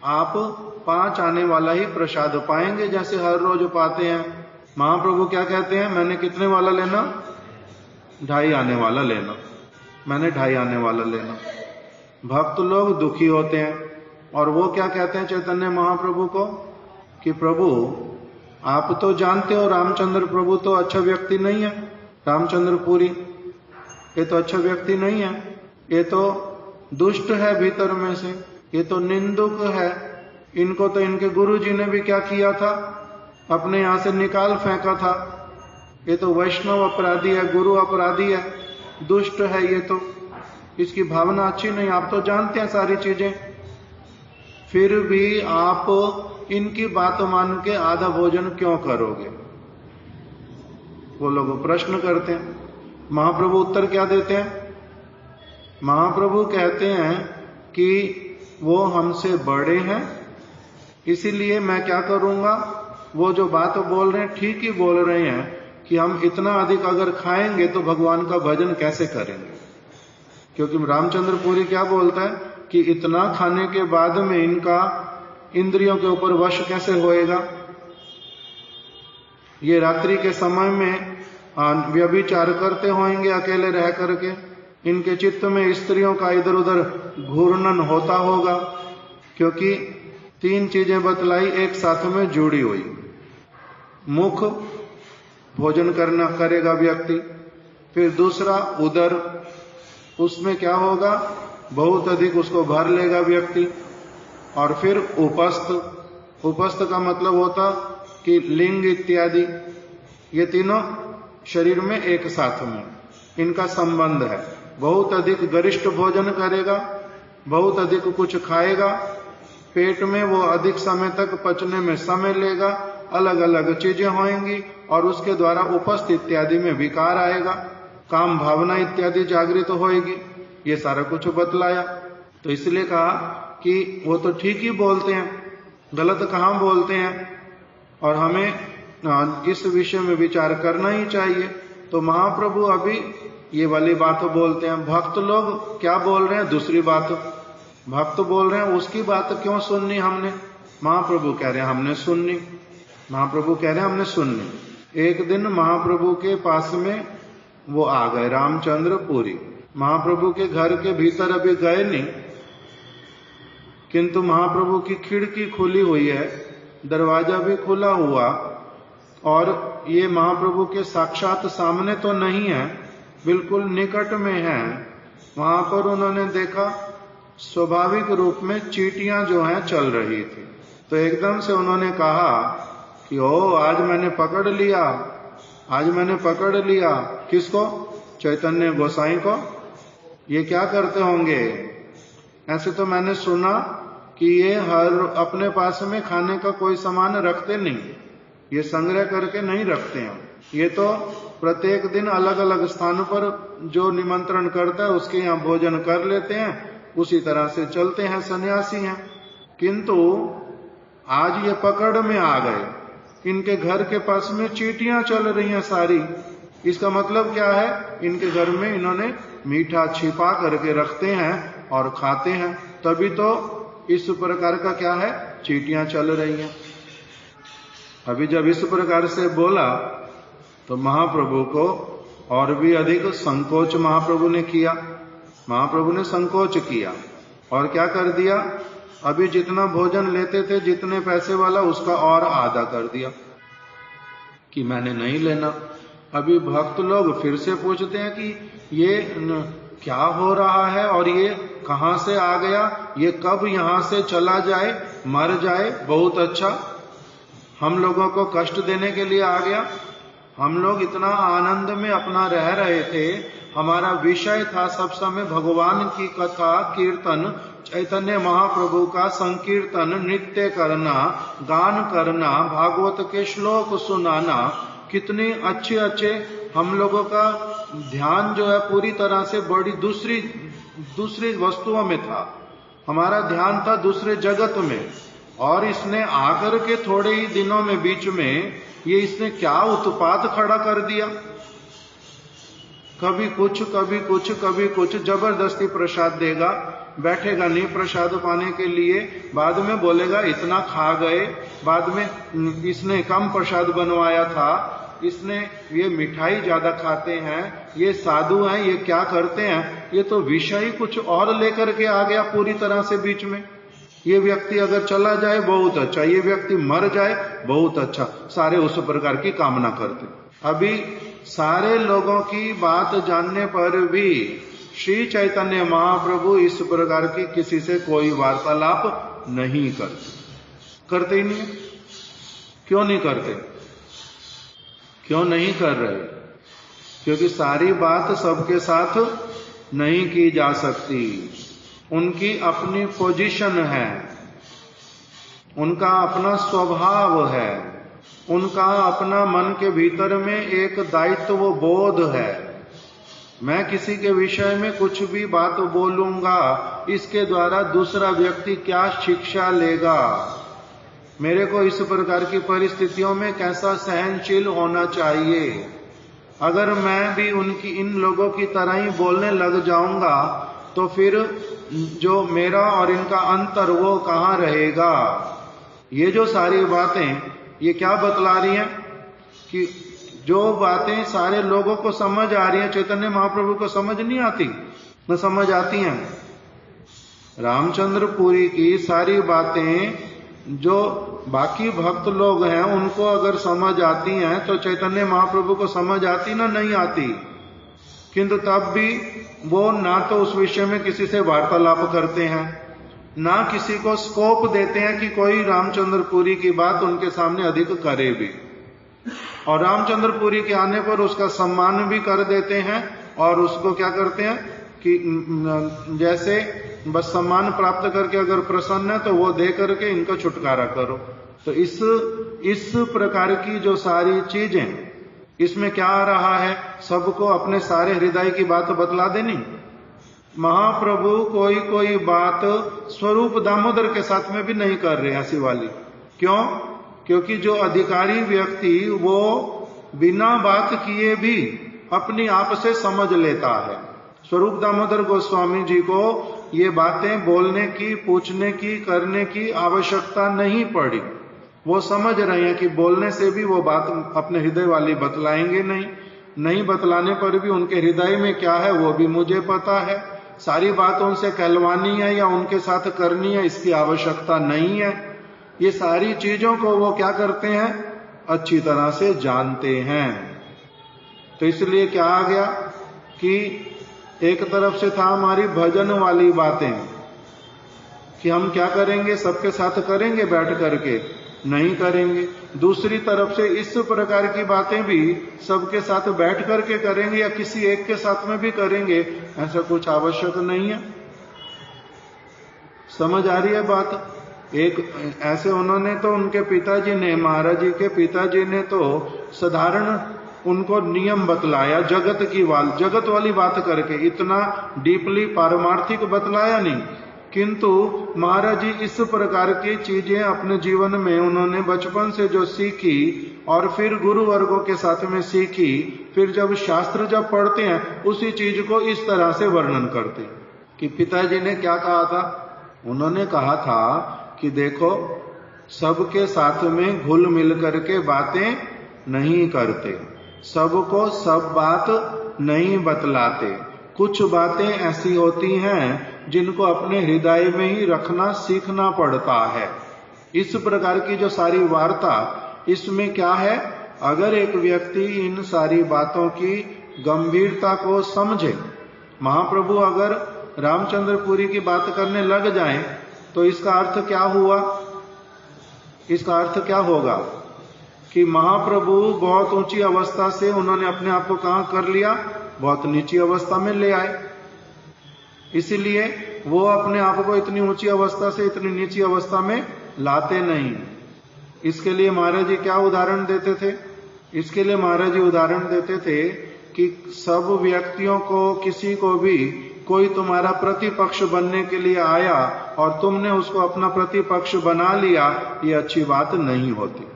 आप 5 आने वाला ही प्रसाद पाएंगे जैसे हर रोज पाते हैं। महाप्रभु क्या कहते हैं, मैंने कितने वाला लेना? 2.5 आने वाला लेना, मैंने 2.5 आने वाला लेना। भक्त लोग दुखी होते हैं और वो क्या कहते हैं चैतन्य महाप्रभु को कि प्रभु आप तो जानते हो रामचंद्र प्रभु तो अच्छा व्यक्ति नहीं है, रामचंद्र पुरी ये तो अच्छा व्यक्ति नहीं है, ये तो दुष्ट है भीतर में से, ये तो निंदुक है, इनको तो इनके गुरुजी ने भी क्या किया था, अपने यहां से निकाल फेंका था, ये तो वैष्णव अपराधी है, गुरु अपराधी है, दुष्ट है, ये तो इसकी भावना अच्छी नहीं। आप तो जानते हैं सारी चीजें, फिर भी आप इनकी बात मान के आधा भोजन क्यों करोगे? वो लोग प्रश्न करते हैं। महाप्रभु उत्तर क्या देते हैं? महाप्रभु कहते हैं कि वो हमसे बड़े हैं, इसीलिए मैं क्या करूंगा, वो जो बात बोल रहे हैं ठीक ही बोल रहे हैं कि हम इतना अधिक अगर खाएंगे तो भगवान का भजन कैसे करेंगे। क्योंकि रामचंद्र पुरी क्या बोलता है कि इतना खाने के बाद में इनका इंद्रियों के ऊपर वश कैसे होएगा। ये रात्रि के समय में व्यभिचार करते होंगे अकेले रह करके, इनके चित्त में स्त्रियों का इधर उधर घूर्णन होता होगा, क्योंकि 3 चीजें बतलाई एक साथ में जुड़ी हुई। मुख भोजन करना करेगा व्यक्ति, फिर दूसरा उदर, उसमें क्या होगा, बहुत अधिक उसको भर लेगा व्यक्ति, और फिर उपस्थ, उपस्थ का मतलब होता कि लिंग इत्यादि, ये तीनों शरीर में एक साथ में इनका संबंध है। बहुत अधिक गरिष्ठ भोजन करेगा, बहुत अधिक कुछ खाएगा, पेट में वो अधिक समय तक पचने में समय लेगा, अलग अलग चीजें होंगी और उसके द्वारा उपस्थ इत्यादि में विकार आएगा, काम भावना इत्यादि जागृत होएगी। ये सारा कुछ बतलाया। तो इसलिए कहा कि वो तो ठीक ही बोलते हैं, गलत कहाँ बोलते हैं, और हमें इस विषय में विचार करना ही चाहिए। तो महाप्रभु अभी ये वाली बात बोलते हैं। भक्त लोग क्या बोल रहे हैं, दूसरी बात। भक्त बोल रहे हैं उसकी बात क्यों सुननी हमने, महाप्रभु कह रहे हैं हमने सुननी, महाप्रभु कह रहे हैं हमने सुननी। एक दिन महाप्रभु के पास में वो आ गए रामचंद्र पुरी, महाप्रभु के घर के भीतर अभी गए नहीं, किंतु महाप्रभु की खिड़की खुली हुई है, दरवाजा भी खुला हुआ, और ये महाप्रभु के साक्षात सामने तो नहीं है, बिल्कुल निकट में है। वहां पर उन्होंने देखा स्वाभाविक रूप में चींटियां जो हैं चल रही थी। तो एकदम से उन्होंने कहा कि ओ आज मैंने पकड़ लिया, आज मैंने पकड़ लिया। किसको? चैतन्य गोसाई को। ये क्या करते होंगे? ऐसे तो मैंने सुना कि ये हर अपने पास में खाने का कोई सामान रखते नहीं, ये संग्रह करके नहीं रखते हैं। ये तो प्रत्येक दिन अलग अलग स्थान पर जो निमंत्रण करता है उसके यहाँ भोजन कर लेते हैं उसी तरह से चलते हैं, सन्यासी हैं। किंतु आज ये पकड़ में आ गए, इनके घर के पास में चींटियां चल रही हैं सारी। इसका मतलब क्या है? इनके घर में इन्होंने मीठा छिपा करके रखते हैं और खाते हैं, तभी तो इस प्रकार का क्या है, चींटियां चल रही हैं। अभी जब इस प्रकार से बोला तो महाप्रभु को और भी अधिक संकोच महाप्रभु ने किया। महाप्रभु ने संकोच किया और क्या कर दिया, अभी जितना भोजन लेते थे, जितने पैसे वाला, उसका और आधा कर दिया कि मैंने नहीं लेना। अभी भक्त लोग फिर से पूछते हैं कि ये क्या हो रहा है और ये कहां से आ गया, ये कब यहां से चला जाए, मर जाए, बहुत अच्छा, हम लोगों को कष्ट देने के लिए आ गया। हम लोग इतना आनंद में अपना रह रहे थे, हमारा विषय था सब समय भगवान की कथा कीर्तन, चैतन्य महाप्रभु का संकीर्तन, नृत्य करना, गान करना, भागवत के श्लोक सुनाना, कितने अच्छे अच्छे हम लोगों का ध्यान जो है पूरी तरह से बड़ी दूसरी वस्तुओं में था। हमारा ध्यान था दूसरे जगत में, और इसने आकर के थोड़े ही दिनों में बीच में ये इसने क्या उत्पात खड़ा कर दिया। कभी कुछ कभी कुछ कभी कुछ, जबरदस्ती प्रसाद देगा, बैठेगा नहीं प्रसाद पाने के लिए, बाद में बोलेगा इतना खा गए, बाद में इसने कम प्रसाद बनवाया था, इसने ये मिठाई ज्यादा खाते हैं, ये साधु हैं, ये क्या करते हैं, ये तो विषय कुछ और लेकर के आ गया पूरी तरह से बीच में। ये व्यक्ति अगर चला जाए बहुत अच्छा, ये व्यक्ति मर जाए बहुत अच्छा, सारे उस प्रकार की कामना करते। अभी सारे लोगों की बात जानने पर भी श्री चैतन्य महाप्रभु इस प्रकार की किसी से कोई वार्तालाप नहीं करते ही नहीं। क्यों नहीं करते? क्यों नहीं कर रहे? क्योंकि सारी बात सबके साथ नहीं की जा सकती। उनकी अपनी पोजीशन है, उनका अपना स्वभाव है, उनका अपना मन के भीतर में एक दायित्व बोध है। मैं किसी के विषय में कुछ भी बात बोलूंगा, इसके द्वारा दूसरा व्यक्ति क्या शिक्षा लेगा, मेरे को इस प्रकार की परिस्थितियों में कैसा सहनशील होना चाहिए। अगर मैं भी इन लोगों की तरह ही बोलने लग जाऊंगा तो फिर जो मेरा और इनका अंतर वो कहाँ रहेगा। ये जो सारी बातें ये क्या बतला रही हैं कि जो बातें सारे लोगों को समझ आ रही हैं, चैतन्य महाप्रभु को समझ नहीं आती, न समझ आती हैं। रामचंद्रपुरी की सारी बातें जो बाकी भक्त लोग हैं उनको अगर समझ आती हैं तो चैतन्य महाप्रभु को समझ आती ना नहीं आती। किंतु तब भी वो ना तो उस विषय में किसी से वार्तालाप करते हैं, ना किसी को स्कोप देते हैं कि कोई रामचंद्रपुरी की बात उनके सामने अधिक करे भी, और रामचंद्रपुरी के आने पर उसका सम्मान भी कर देते हैं, और उसको क्या करते हैं कि जैसे बस सम्मान प्राप्त करके अगर प्रसन्न है तो वो दे करके इनका छुटकारा करो। तो इस प्रकार की जो सारी चीजें, इसमें क्या आ रहा है, सबको अपने सारे हृदय की बात बतला देनी। महाप्रभु कोई बात स्वरूप दामोदर के साथ में भी नहीं कर रहे ऐसी वाली। क्यों? क्योंकि जो अधिकारी व्यक्ति वो बिना बात किए भी अपनी आप से समझ लेता है। स्वरूप दामोदर गोस्वामी जी को ये बातें बोलने की, पूछने की, करने की आवश्यकता नहीं पड़ी। वो समझ रहे हैं कि बोलने से भी वो बात अपने हृदय वाली बतलाएंगे नहीं बतलाने पर भी उनके हृदय में क्या है वो भी मुझे पता है। सारी बात उनसे कहलवानी है या उनके साथ करनी है इसकी आवश्यकता नहीं है। ये सारी चीजों को वो क्या करते हैं, अच्छी तरह से जानते हैं। तो इसलिए क्या आ गया कि एक तरफ से था हमारी भजन वाली बातें कि हम क्या करेंगे, सबके साथ करेंगे बैठ करके, नहीं करेंगे। दूसरी तरफ से इस प्रकार की बातें भी सबके साथ बैठ करके करेंगे या किसी एक के साथ में भी करेंगे, ऐसा कुछ आवश्यक नहीं है। समझ आ रही है बात? एक ऐसे उन्होंने तो उनके पिताजी ने, महाराज जी के पिताजी ने तो साधारण उनको नियम बतलाया, जगत वाली बात करके, इतना डीपली पारमार्थिक बतलाया नहीं, किंतु महाराज जी इस प्रकार की चीजें अपने जीवन में उन्होंने बचपन से जो सीखी और फिर गुरु वर्गों के साथ में सीखी, फिर जब शास्त्र जब पढ़ते हैं उसी चीज को इस तरह से वर्णन करते हैं कि पिताजी ने क्या कहा था। उन्होंने कहा था कि देखो, सबके साथ में घुल मिल करके बातें नहीं करते, सबको सब बात नहीं बतलाते, कुछ बातें ऐसी होती हैं जिनको अपने हृदय में ही रखना सीखना पड़ता है। इस प्रकार की जो सारी वार्ता, इसमें क्या है, अगर एक व्यक्ति इन सारी बातों की गंभीरता को समझे, महाप्रभु अगर रामचंद्रपुरी की बात करने लग जाएं, तो इसका अर्थ क्या हुआ, इसका अर्थ क्या होगा कि महाप्रभु बहुत ऊंची अवस्था से उन्होंने अपने आप को कहां कर लिया, बहुत नीची अवस्था में ले आए। इसलिए वो अपने आप को इतनी ऊंची अवस्था से इतनी नीची अवस्था में लाते नहीं। इसके लिए महाराज जी क्या उदाहरण देते थे, इसके लिए महाराज जी उदाहरण देते थे कि सब व्यक्तियों को, किसी को भी कोई तुम्हारा प्रतिपक्ष बनने के लिए आया और तुमने उसको अपना प्रतिपक्ष बना लिया, ये अच्छी बात नहीं होती।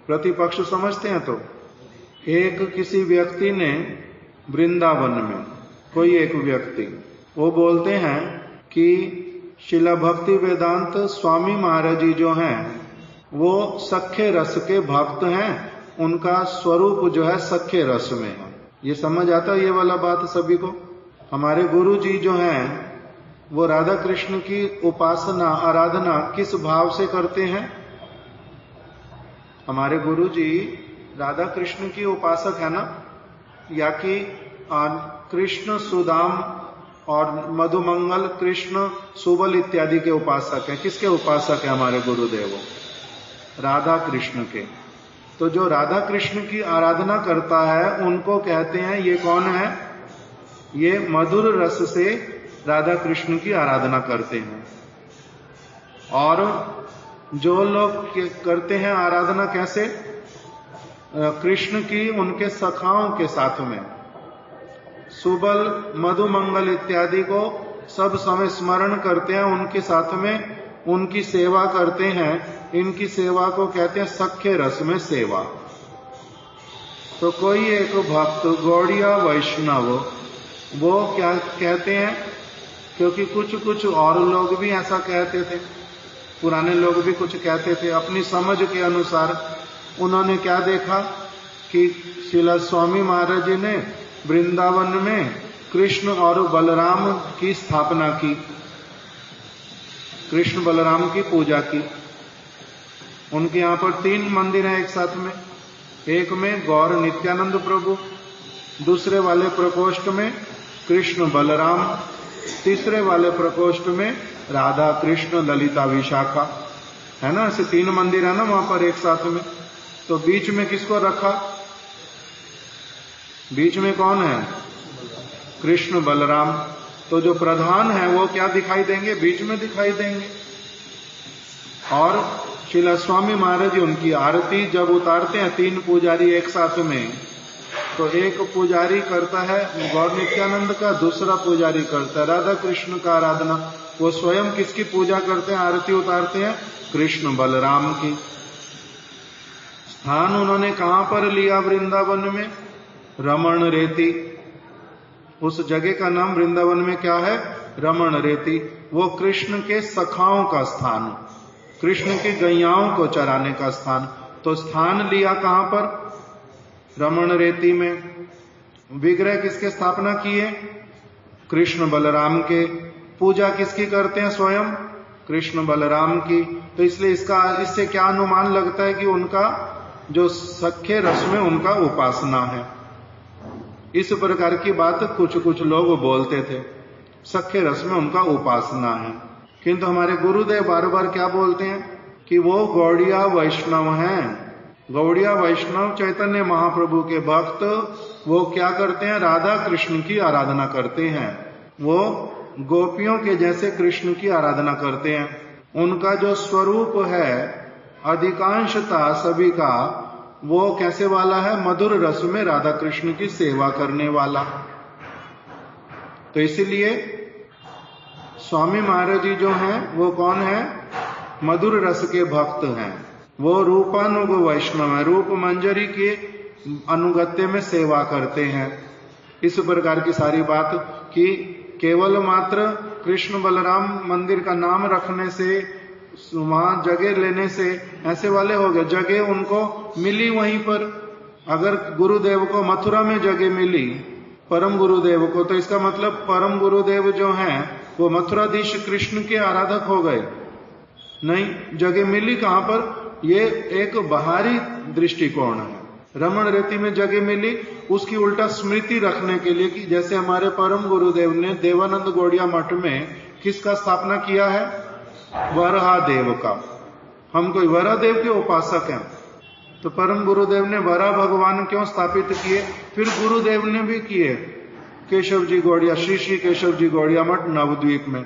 प्रतिपक्ष समझते हैं तो, एक किसी व्यक्ति ने वृंदावन में, कोई एक व्यक्ति, वो बोलते हैं कि शिला भक्ति वेदांत स्वामी महाराज जी जो हैं वो सख्य रस के भक्त हैं, उनका स्वरूप जो है सख्य रस में है। ये समझ आता है ये वाला बात सभी को। हमारे गुरु जी जो हैं वो राधा कृष्ण की उपासना आराधना किस भाव से करते हैं। हमारे गुरु जी राधा कृष्ण की उपासक है ना, या कि कृष्ण सुदाम और मधुमंगल, कृष्ण सुबल इत्यादि के उपासक हैं। किसके उपासक है हमारे गुरुदेव? राधा कृष्ण के। तो जो राधा कृष्ण की आराधना करता है उनको कहते हैं, ये कौन है, ये मधुर रस से राधा कृष्ण की आराधना करते हैं। और जो लोग करते हैं आराधना कैसे, कृष्ण की उनके सखाओं के साथ में, सुबल मधुमंगल इत्यादि को सब समय स्मरण करते हैं, उनके साथ में उनकी सेवा करते हैं। इनकी सेवा को कहते हैं सख्य रस में सेवा। तो कोई एक भक्त गौड़िया वैष्णव वो क्या कहते हैं, क्योंकि कुछ और लोग भी ऐसा कहते थे, पुराने लोग भी कुछ कहते थे, अपनी समझ के अनुसार उन्होंने क्या देखा कि शिला स्वामी महाराज जी ने वृंदावन में कृष्ण और बलराम की स्थापना की, कृष्ण बलराम की पूजा की। उनके यहाँ पर 3 मंदिर हैं एक साथ में, एक में गौर नित्यानंद प्रभु, दूसरे वाले प्रकोष्ठ में कृष्ण बलराम, तीसरे वाले प्रकोष्ठ में राधा कृष्ण ललिता विशाखा, है ना। ऐसे 3 मंदिर है ना वहां पर एक साथ में। तो बीच में किसको रखा, बीच में कौन है, कृष्ण बलराम। तो जो प्रधान है वो क्या दिखाई देंगे, बीच में दिखाई देंगे। और शिला स्वामी महाराज जी उनकी आरती जब उतारते हैं 3 पुजारी एक साथ में, तो एक पुजारी करता है गौर नित्यानंद का, दूसरा पुजारी करता है राधा कृष्ण का आराधना। वो स्वयं किसकी पूजा करते हैं, आरती उतारते हैं कृष्ण बलराम की। स्थान उन्होंने कहां पर लिया वृंदावन में, रमण रेती। उस जगह का नाम वृंदावन में क्या है, रमण रेती। वो कृष्ण के सखाओं का स्थान, कृष्ण की गैयाओं को चराने का स्थान। तो स्थान लिया कहां पर, रमण रेती में। विग्रह किसके स्थापना किए, कृष्ण बलराम के। पूजा किसकी करते हैं, स्वयं कृष्ण बलराम की। तो इसलिए इससे क्या अनुमान लगता है कि उनका जो सख्य रस में उनका उपासना है। इस प्रकार की बात कुछ लोग बोलते थे, सख्य रस में उनका उपासना है। किंतु हमारे गुरुदेव बार बार क्या बोलते हैं कि वो गौड़िया वैष्णव हैं। गौड़िया वैष्णव चैतन्य महाप्रभु के भक्त, वो क्या करते हैं, राधा कृष्ण की आराधना करते हैं। वो गोपियों के जैसे कृष्ण की आराधना करते हैं। उनका जो स्वरूप है अधिकांशता सभी का वो कैसे वाला है? मधुर रस में राधा कृष्ण की सेवा करने वाला। तो इसीलिए स्वामी महाराज जी जो हैं वो कौन है? मधुर रस के भक्त हैं। वो रूपानुग वैष्णव है, रूप मंजरी के अनुगत्य में सेवा करते हैं। इस प्रकार की सारी बात कि केवल मात्र कृष्ण बलराम मंदिर का नाम रखने से, वहां जगह लेने से ऐसे वाले हो गए। जगह उनको मिली वहीं पर। अगर गुरुदेव को मथुरा में जगह मिली, परम गुरुदेव को, तो इसका मतलब परम गुरुदेव जो हैं वो मथुराधीश कृष्ण के आराधक हो गए? नहीं, जगह मिली कहां पर? ये एक बाहरी दृष्टिकोण है। रमण रेती में जगह मिली, उसकी उल्टा स्मृति रखने के लिए कि जैसे हमारे परम गुरुदेव ने देवानंद गौड़िया मठ में किसका स्थापना किया है? वराहदेव का। हम कोई वराहदेव के उपासक हैं, तो परम गुरुदेव ने वराह भगवान क्यों स्थापित किए? फिर गुरुदेव ने भी किए। केशव जी गौड़िया, श्री श्री केशव जी गौड़िया मठ नवद्वीप में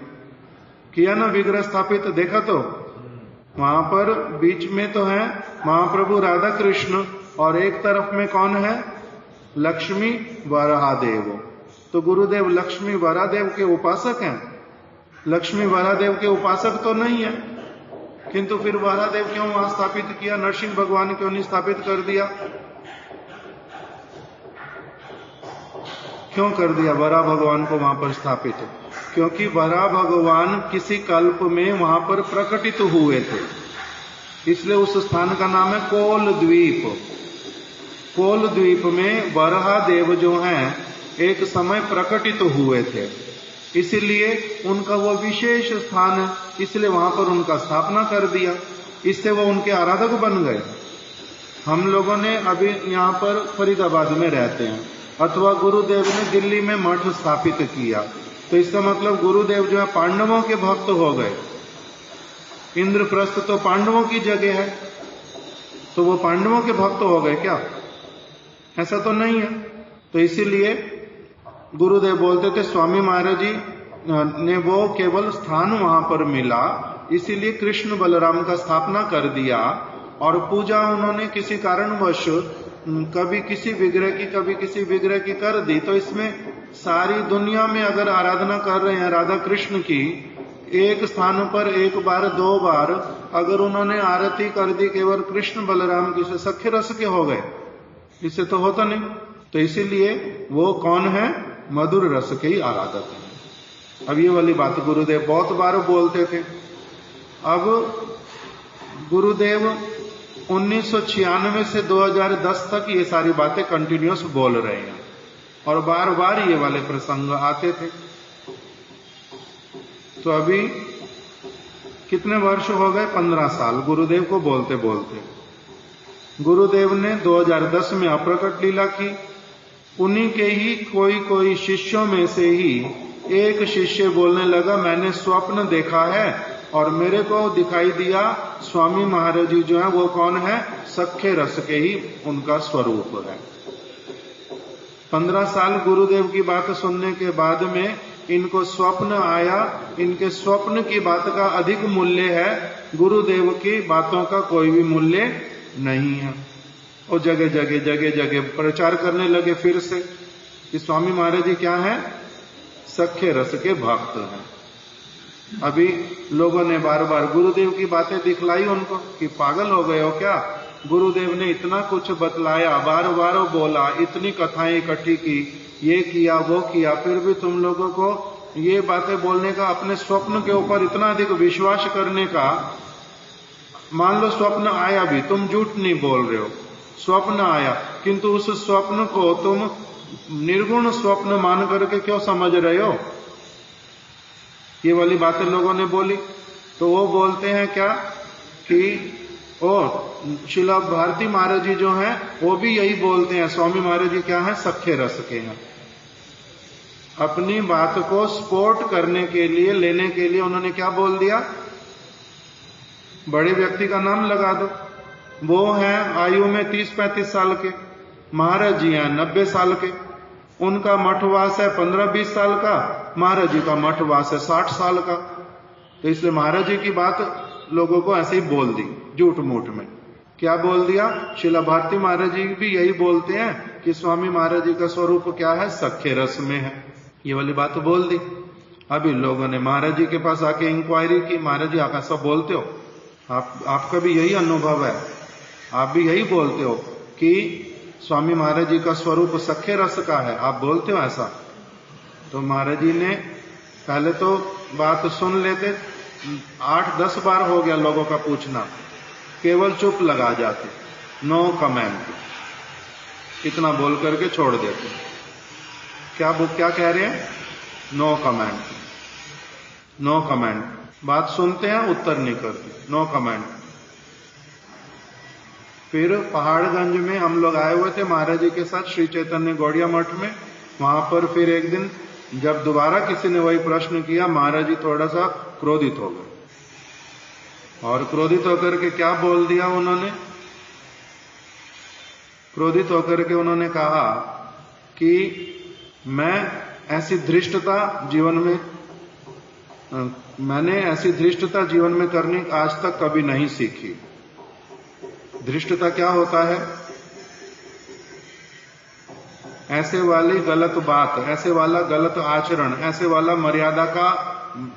किया ना विग्रह स्थापित। देखा तो वहां पर बीच में तो है महाप्रभु राधा कृष्ण और एक तरफ में कौन है? लक्ष्मी वराहदेव। तो गुरुदेव लक्ष्मी वराहदेव के उपासक हैं? लक्ष्मी वराहदेव के उपासक तो नहीं है, किंतु फिर वराहदेव क्यों वहां स्थापित किया? नरसिंह भगवान क्यों नहीं स्थापित कर दिया? क्यों कर दिया वराह भगवान को वहां पर स्थापित? क्योंकि वराह भगवान किसी कल्प में वहां पर प्रकटित हुए थे, इसलिए उस स्थान का नाम है कोल द्वीप। कोल द्वीप में वराहदेव जो हैं एक समय प्रकटित हुए थे, इसीलिए उनका वो विशेष स्थान है, इसलिए वहां पर उनका स्थापना कर दिया। इससे वो उनके आराधक बन गए। हम लोगों ने अभी यहाँ पर फरीदाबाद में रहते हैं, अथवा गुरुदेव ने दिल्ली में मठ स्थापित किया, तो इसका मतलब गुरुदेव जो है पांडवों के भक्त हो गए। इंद्रप्रस्थ तो पांडवों की जगह है, तो वो पांडवों के भक्त हो गए क्या? ऐसा तो नहीं है। तो इसीलिए गुरुदेव बोलते थे, स्वामी महाराज जी ने वो केवल स्थान वहां पर मिला, इसीलिए कृष्ण बलराम का स्थापना कर दिया। और पूजा उन्होंने किसी कारणवश कभी किसी विग्रह की, कभी किसी विग्रह की कर दी। तो इसमें सारी दुनिया में अगर आराधना कर रहे हैं राधा कृष्ण की, एक स्थान पर एक बार दो बार अगर उन्होंने आरती कर दी केवल कृष्ण बलराम की, से सख्य रस के हो गए, इससे तो होता नहीं। तो इसीलिए वो कौन है? मधुर रस के ही आराधक हैं। अब ये वाली बात गुरुदेव बहुत बार बोलते थे। अब गुरुदेव 1996 से 2010 तक ये सारी बातें कंटिन्यूअस बोल रहे हैं और बार बार ये वाले प्रसंग आते थे। तो अभी कितने वर्ष हो गए? 15 साल गुरुदेव को बोलते बोलते। गुरुदेव ने 2010 में अप्रकट लीला की। उन्हीं के ही कोई शिष्यों में से ही एक शिष्य बोलने लगा, मैंने स्वप्न देखा है और मेरे को दिखाई दिया स्वामी महाराज जी जो है वो कौन है? सख्य रस के ही उनका स्वरूप है। 15 साल गुरुदेव की बात सुनने के बाद में इनको स्वप्न आया। इनके स्वप्न की बात का अधिक मूल्य है, गुरुदेव की बातों का कोई भी मूल्य नहीं है। और जगह जगह प्रचार करने लगे फिर से कि स्वामी महाराज जी क्या है? सख्य रस के भक्त हैं। अभी लोगों ने बार बार गुरुदेव की बातें दिखलाई उनको कि पागल हो गए हो क्या? गुरुदेव ने इतना कुछ बतलाया, बार बार बोला, इतनी कथाएं इकट्ठी की, ये किया वो किया, फिर भी तुम लोगों को ये बातें बोलने का, अपने स्वप्न के ऊपर इतना अधिक विश्वास करने का। मान लो स्वप्न आया भी, तुम झूठ नहीं बोल रहे हो, स्वप्न आया, किंतु उस स्वप्न को तुम निर्गुण स्वप्न मान करके क्यों समझ रहे हो? ये वाली बातें लोगों ने बोली। तो वो बोलते हैं क्या कि शिला भारती महाराज जी जो हैं वो भी यही बोलते हैं, स्वामी महाराज जी क्या है? सख्य रस के हैं। अपनी बात को सपोर्ट करने के लिए, लेने के लिए उन्होंने क्या बोल दिया? बड़े व्यक्ति का नाम लगा दो। वो हैं आयु में 30-35 साल के, महाराज जी हैं 90 साल के, उनका मठवास है 15-20 साल का, महाराज जी का मठवास है 60 साल का। तो इसलिए महाराज जी की बात लोगों को ऐसे ही बोल दी झूठ मूठ में। क्या बोल दिया? शिला भारती महाराज जी भी यही बोलते हैं कि स्वामी महाराज जी का स्वरूप क्या है? सख्य रस में है। ये वाली बात बोल दी। अभी लोगों ने महाराज जी के पास आके इंक्वायरी की, महाराज जी आप ऐसा बोलते हो? आपका भी यही अनुभव है? आप भी यही बोलते हो कि स्वामी महाराज जी का स्वरूप सख्य रस का है? आप बोलते हो ऐसा? तो महाराज जी ने पहले तो बात सुन लेते, 8-10 बार हो गया लोगों का पूछना, केवल चुप लगा जाते, नो कमेंट, इतना बोल करके छोड़ देते। क्या कह रहे हैं? No comment, no comment. बात सुनते हैं, उत्तर नहीं करते, नो कमेंट। फिर पहाड़गंज में हम लोग आए हुए थे महाराज जी के साथ श्री चैतन्य गौड़िया मठ में। वहां पर फिर एक दिन जब दोबारा किसी ने वही प्रश्न किया, महाराज जी थोड़ा सा क्रोधित हो गए, और क्रोधित होकर के क्या बोल दिया उन्होंने? क्रोधित होकर के उन्होंने कहा कि मैं ऐसी धृष्टता जीवन में मैंने ऐसी धृष्टता जीवन में करनी आज तक कभी नहीं सीखी। धृष्टता क्या होता है? ऐसे वाली गलत बात, ऐसे वाला गलत आचरण, ऐसे वाला मर्यादा का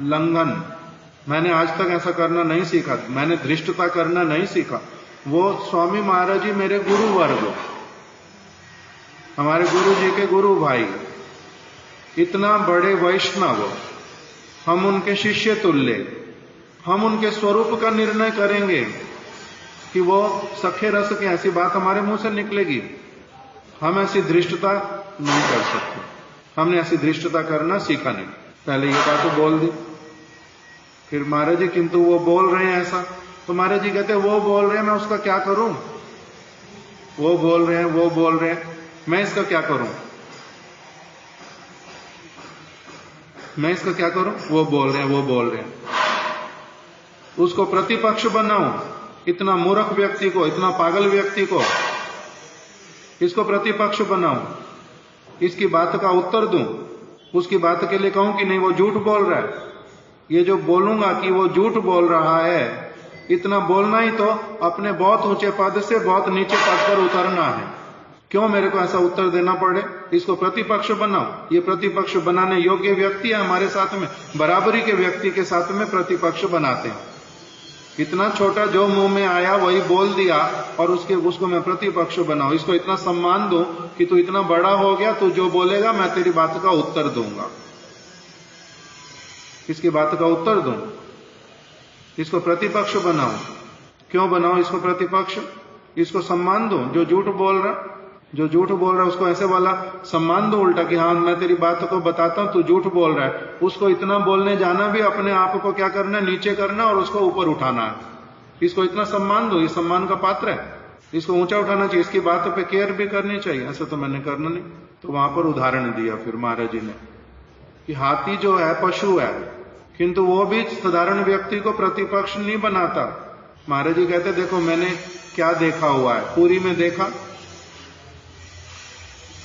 लंघन मैंने आज तक ऐसा करना नहीं सीखा। मैंने धृष्टता करना नहीं सीखा। वो स्वामी महाराज जी मेरे गुरु वर्ग, हमारे गुरु जी के गुरु भाई, इतना बड़े वैष्णव, हम उनके शिष्य तुल्य, हम उनके स्वरूप का निर्णय करेंगे कि वो सखे रस की ऐसी बात हमारे मुंह से निकलेगी? हम ऐसी धृष्टता नहीं कर सकते। हमने ऐसी धृष्टता करना सीखा नहीं। पहले ये बात तो बोल दी। फिर महाराज जी किंतु वो बोल रहे हैं ऐसा, तो महाराज जी कहते वो बोल रहे हैं, मैं उसका क्या करूं? वो बोल रहे हैं, वो बोल रहे हैं, मैं इसका क्या करूं? मैं इसका क्या करूं? वो बोल रहे हैं, वो बोल रहे हैं, उसको प्रतिपक्ष बनाऊं? इतना मूर्ख व्यक्ति को, इतना पागल व्यक्ति को इसको प्रतिपक्ष बनाऊं, इसकी बात का उत्तर दूं, उसकी बात के लिए कहूं कि नहीं वो झूठ बोल रहा है? ये जो बोलूंगा कि वो झूठ बोल रहा है, इतना बोलना ही तो अपने बहुत ऊंचे पद से बहुत नीचे पद पर उतरना है। क्यों मेरे को ऐसा उत्तर देना पड़े? इसको प्रतिपक्ष बनाओ। ये प्रतिपक्ष बनाने योग्य व्यक्ति है हमारे साथ में, बराबरी के व्यक्ति के साथ में प्रतिपक्ष बनाते हैं। इतना छोटा जो मुंह में आया वही बोल दिया और उसको मैं प्रतिपक्ष बनाऊं, इसको इतना सम्मान दूं कि तू इतना बड़ा हो गया, तू जो बोलेगा मैं तेरी बात का उत्तर दूंगा, इसकी बात का उत्तर दूं, इसको प्रतिपक्ष बनाऊं। क्यों बनाऊं इसको प्रतिपक्ष? इसको सम्मान दूं। जो झूठ बोल रहा उसको ऐसे वाला सम्मान दो उल्टा कि हाँ मैं तेरी बात को बताता हूं, तू झूठ बोल रहा है। उसको इतना बोलने जाना भी अपने आप को क्या करना है? नीचे करना और उसको ऊपर उठाना है। इसको इतना सम्मान दो, ये सम्मान का पात्र है, इसको ऊंचा उठाना चाहिए, इसकी बातों पे केयर भी करनी चाहिए। ऐसा तो मैंने करना नहीं। तो वहां पर उदाहरण दिया फिर महाराज जी ने कि हाथी जो है पशु है, किंतु वो भी साधारण व्यक्ति को प्रतिपक्ष नहीं बनाता। महाराज जी कहते देखो मैंने क्या देखा हुआ है, पुरी में देखा,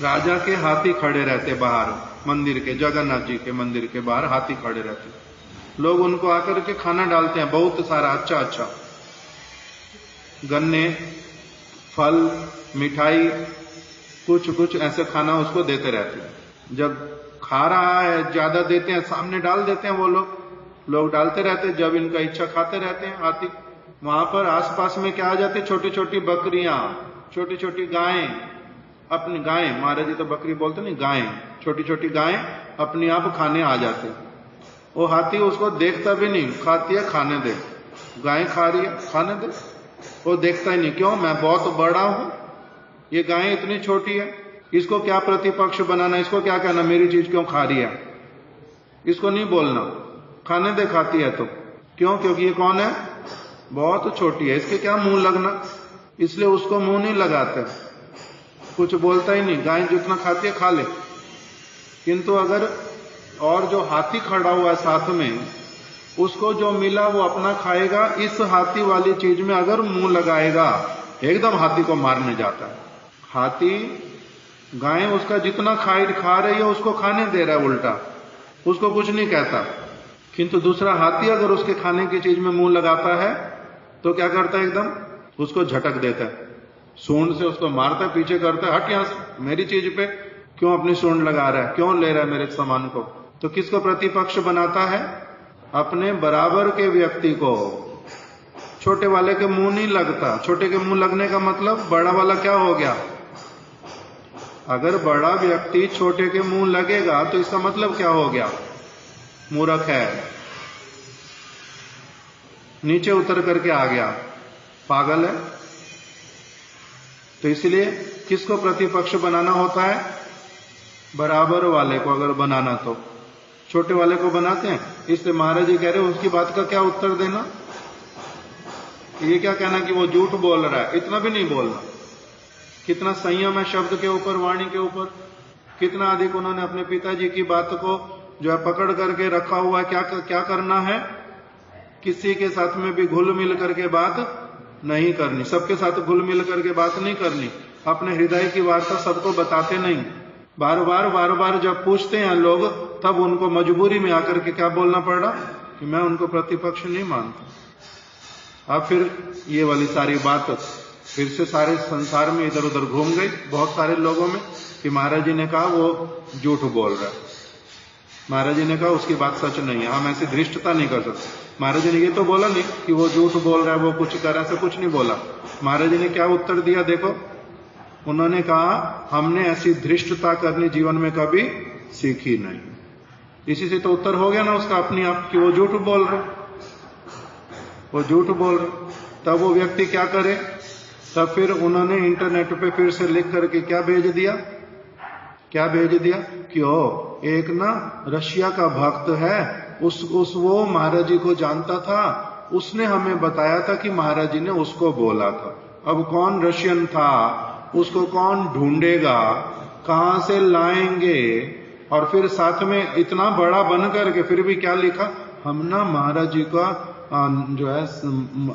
राजा के हाथी खड़े रहते बाहर मंदिर के, जगन्नाथ जी के मंदिर के बाहर हाथी खड़े रहते। लोग उनको आकर के खाना डालते हैं, बहुत सारा अच्छा अच्छा, गन्ने, फल, मिठाई, कुछ कुछ ऐसे खाना उसको देते रहते हैं। जब खा रहा है ज्यादा देते हैं, सामने डाल देते हैं, वो लोग डालते रहते हैं, जब इनका इच्छा खाते रहते हैं हाथी। वहां पर आसपास में क्या आ जाते, छोटी छोटी बकरियां, छोटी छोटी गायें, अपनी गायें, महाराज जी तो बकरी बोलते नहीं, गायें, छोटी छोटी गायें अपने आप खाने आ जाते। वो हाथी उसको देखता भी नहीं, खाती है खाने दे, गायें खा रही है खाने दे, वो देखता ही नहीं। क्यों? मैं बहुत बड़ा हूं, ये गायें इतनी छोटी है, इसको क्या प्रतिपक्ष बनाना, इसको क्या कहना मेरी चीज क्यों खा रही है, इसको नहीं बोलना, खाने दे खाती है तो। क्यों? क्योंकि ये कौन है? बहुत छोटी है, इसके क्या मुंह लगना, इसलिए उसको मुंह नहीं लगाते, कुछ बोलता ही नहीं, गाय जितना खाती है खा ले। किंतु अगर और जो हाथी खड़ा हुआ है साथ में, उसको जो मिला वो अपना खाएगा, इस हाथी वाली चीज में अगर मुंह लगाएगा एकदम हाथी को मारने जाता है। हाथी गाय उसका जितना खा रही है उसको खाने दे रहा है उल्टा, उसको कुछ नहीं कहता। किंतु दूसरा हाथी अगर उसके खाने की चीज में मुंह लगाता है तो क्या करता है? एकदम उसको झटक देता है, सूंड से उसको मारता है, पीछे करता है, हट यहां से, मेरी चीज पे क्यों अपनी सूंड लगा रहा है, क्यों ले रहा है मेरे सामान को। तो किसको प्रतिपक्ष बनाता है? अपने बराबर के व्यक्ति को। छोटे वाले के मुंह नहीं लगता। छोटे के मुंह लगने का मतलब बड़ा वाला क्या हो गया? अगर बड़ा व्यक्ति छोटे के मुंह लगेगा तो इसका मतलब क्या हो गया? मूर्ख है, नीचे उतर करके आ गया, पागल है। तो इसलिए किसको प्रतिपक्ष बनाना होता है? बराबर वाले को अगर बनाना तो छोटे वाले को बनाते हैं। इसलिए महाराज जी कह रहे उसकी बात का क्या उत्तर देना? ये क्या कहना कि वो झूठ बोल रहा है, इतना भी नहीं बोलना। कितना संयम है शब्द के ऊपर, वाणी के ऊपर, कितना अधिक उन्होंने अपने पिताजी की बात को जो है पकड़ करके रखा हुआ है। क्या करना है? किसी के साथ में भी घुल मिल करके बात नहीं करनी, सबके साथ घुल मिल करके बात नहीं करनी। अपने हृदय की वार्ता सबको बताते नहीं। बार बार जब पूछते हैं लोग, तब उनको मजबूरी में आकर के क्या बोलना पड़ रहा कि मैं उनको प्रतिपक्ष नहीं मानता। अब फिर ये वाली सारी बात फिर से सारे संसार में इधर उधर घूम गई बहुत सारे लोगों में कि महाराज जी ने कहा वो झूठ बोल रहा है, महाराज जी ने कहा उसकी बात सच नहीं है, हम ऐसी धृष्टता नहीं कर सकते। महाराज जी ने ये तो बोला नहीं कि वो झूठ बोल रहा है, वो कुछ कर, ऐसा कुछ नहीं बोला। महाराज जी ने क्या उत्तर दिया देखो, उन्होंने कहा हमने ऐसी धृष्टता करनी जीवन में कभी सीखी नहीं। इसी से तो उत्तर हो गया ना उसका अपने आप कि वो झूठ बोल रहे, वो झूठ बोल रहे। तब वो व्यक्ति क्या करे? तब फिर उन्होंने इंटरनेट पे फिर से लिख करके क्या भेज दिया? क्या भेज दिया कि ओ एक ना रशिया का भक्त है, वो महाराज जी को जानता था, उसने हमें बताया था कि महाराज जी ने उसको बोला था। अब कौन रशियन था, उसको कौन ढूंढेगा, कहां से लाएंगे? और फिर साथ में इतना बड़ा बन करके फिर भी क्या लिखा, हम ना महाराज जी का जो है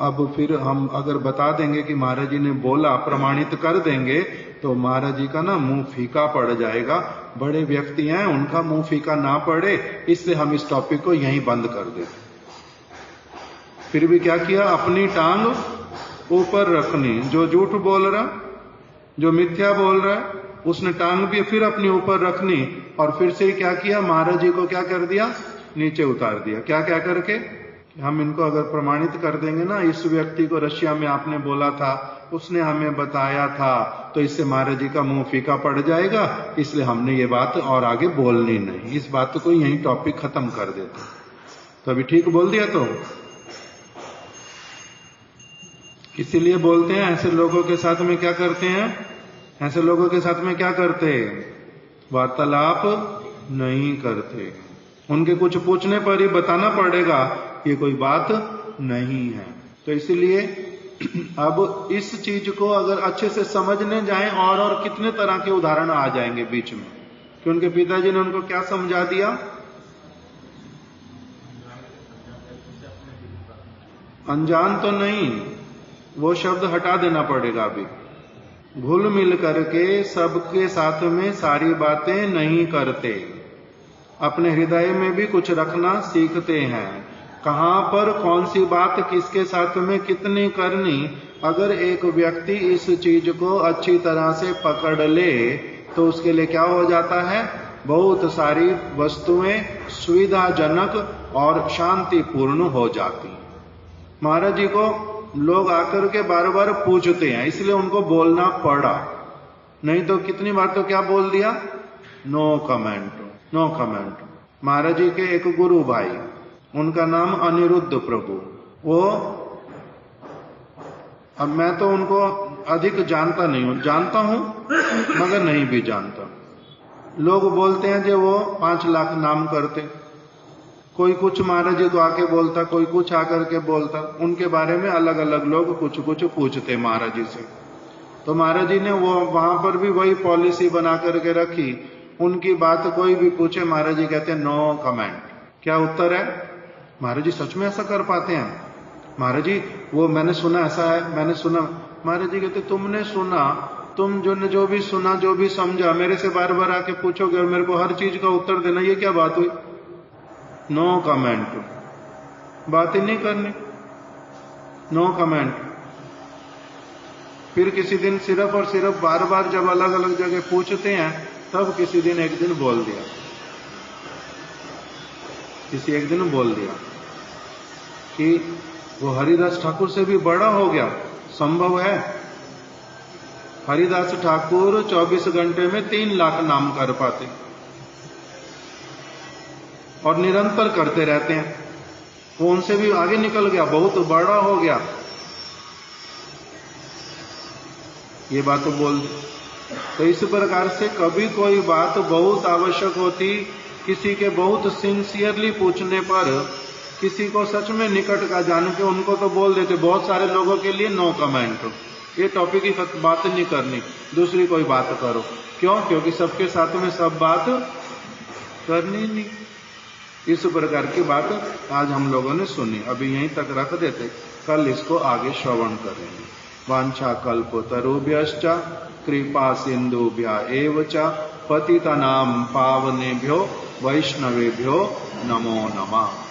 अब फिर हम अगर बता देंगे कि महाराज जी ने बोला, प्रमाणित कर देंगे तो महाराज जी का ना मुंह फीका पड़ जाएगा। बड़े व्यक्ति हैं, उनका मुंह फीका ना पड़े, इसलिए हम इस टॉपिक को यहीं बंद कर दें। फिर भी क्या किया? अपनी टांग ऊपर रखनी। जो झूठ बोल रहा, जो मिथ्या बोल रहा है, उसने टांग भी फिर अपनी ऊपर रखनी। और फिर से क्या किया? महाराज जी को क्या कर दिया? नीचे उतार दिया। क्या क्या करके? हम इनको अगर प्रमाणित कर देंगे ना, इस व्यक्ति को रशिया में आपने बोला था, उसने हमें बताया था, तो इससे महाराज जी का मुंह फीका पड़ जाएगा, इसलिए हमने ये बात और आगे बोलनी नहीं, इस बात को यहीं टॉपिक खत्म कर देते। तो अभी ठीक बोल दिया। तो इसीलिए बोलते हैं ऐसे लोगों के साथ में क्या करते हैं? ऐसे लोगों के साथ में क्या करते? वार्तालाप नहीं करते। उनके कुछ पूछने पर ही बताना पड़ेगा ये कोई बात नहीं है। तो इसलिए अब इस चीज को अगर अच्छे से समझने जाएं और कितने तरह के उदाहरण आ जाएंगे बीच में कि उनके पिताजी ने उनको क्या समझा दिया? अनजान तो नहीं, वो शब्द हटा देना पड़ेगा। अभी घुल मिल करके सबके साथ में सारी बातें नहीं करते, अपने हृदय में भी कुछ रखना सीखते हैं। कहां पर कौन सी बात किसके साथ में कितनी करनी, अगर एक व्यक्ति इस चीज को अच्छी तरह से पकड़ ले तो उसके लिए क्या हो जाता है? बहुत सारी वस्तुएं सुविधाजनक और शांतिपूर्ण हो जाती। महाराज जी को लोग आकर के बार बार पूछते हैं, इसलिए उनको बोलना पड़ा, नहीं तो कितनी बार तो क्या बोल दिया? No comment, no comment. महाराज जी के एक गुरु भाई, उनका नाम अनिरुद्ध प्रभु, वो अब मैं तो उनको अधिक जानता नहीं हूं, जानता हूं मगर नहीं भी जानता। लोग बोलते हैं जो वो 5 लाख नाम करते, कोई कुछ महाराज जी को आके बोलता, कोई कुछ आकर के बोलता, उनके बारे में अलग अलग लोग कुछ कुछ पूछते महाराज जी से। तो महाराज जी ने वो वहां पर भी वही पॉलिसी बना करके रखी, उनकी बात कोई भी पूछे महाराज जी कहते हैं नो कमेंट। क्या उत्तर है? महाराज जी सच में ऐसा कर पाते हैं? महाराज जी वो मैंने सुना ऐसा है, मैंने सुना। महाराज जी कहते तुमने सुना, तुम जो भी सुना, जो भी समझा, मेरे से बार बार आके पूछोगे और मेरे को हर चीज का उत्तर देना, ये क्या बात हुई? नो कमेंट, बात ही नहीं करनी, नो कमेंट। फिर किसी दिन सिर्फ और सिर्फ बार बार जब अलग अलग जगह पूछते हैं, तब किसी दिन एक दिन बोल दिया, किसी एक दिन बोल दिया कि वो हरिदास ठाकुर से भी बड़ा हो गया। संभव है? हरिदास ठाकुर 24 घंटे में 3 लाख नाम कर पाते और निरंतर करते रहते हैं। वो उनसे भी आगे निकल गया, बहुत बड़ा हो गया। ये बात तो बोल दी। तो इस प्रकार से कभी कोई बात बहुत आवश्यक होती, किसी के बहुत सिंसियरली पूछने पर, किसी को सच में निकट का जान के उनको तो बोल देते। बहुत सारे लोगों के लिए नो कमेंट, ये टॉपिक की बात नहीं करनी, दूसरी कोई बात करो। क्यों? क्योंकि सबके साथ में सब बात करनी नहीं। इस प्रकार की बात आज हम लोगों ने सुनी, अभी यहीं तक रख देते, कल इसको आगे श्रवण करेंगे। वांछा कल्पतरुभ्यश्च कृपा सिंधुभ्य एव च पतितानां पावनेभ्यो वैष्णवेभ्यो नमो नमः।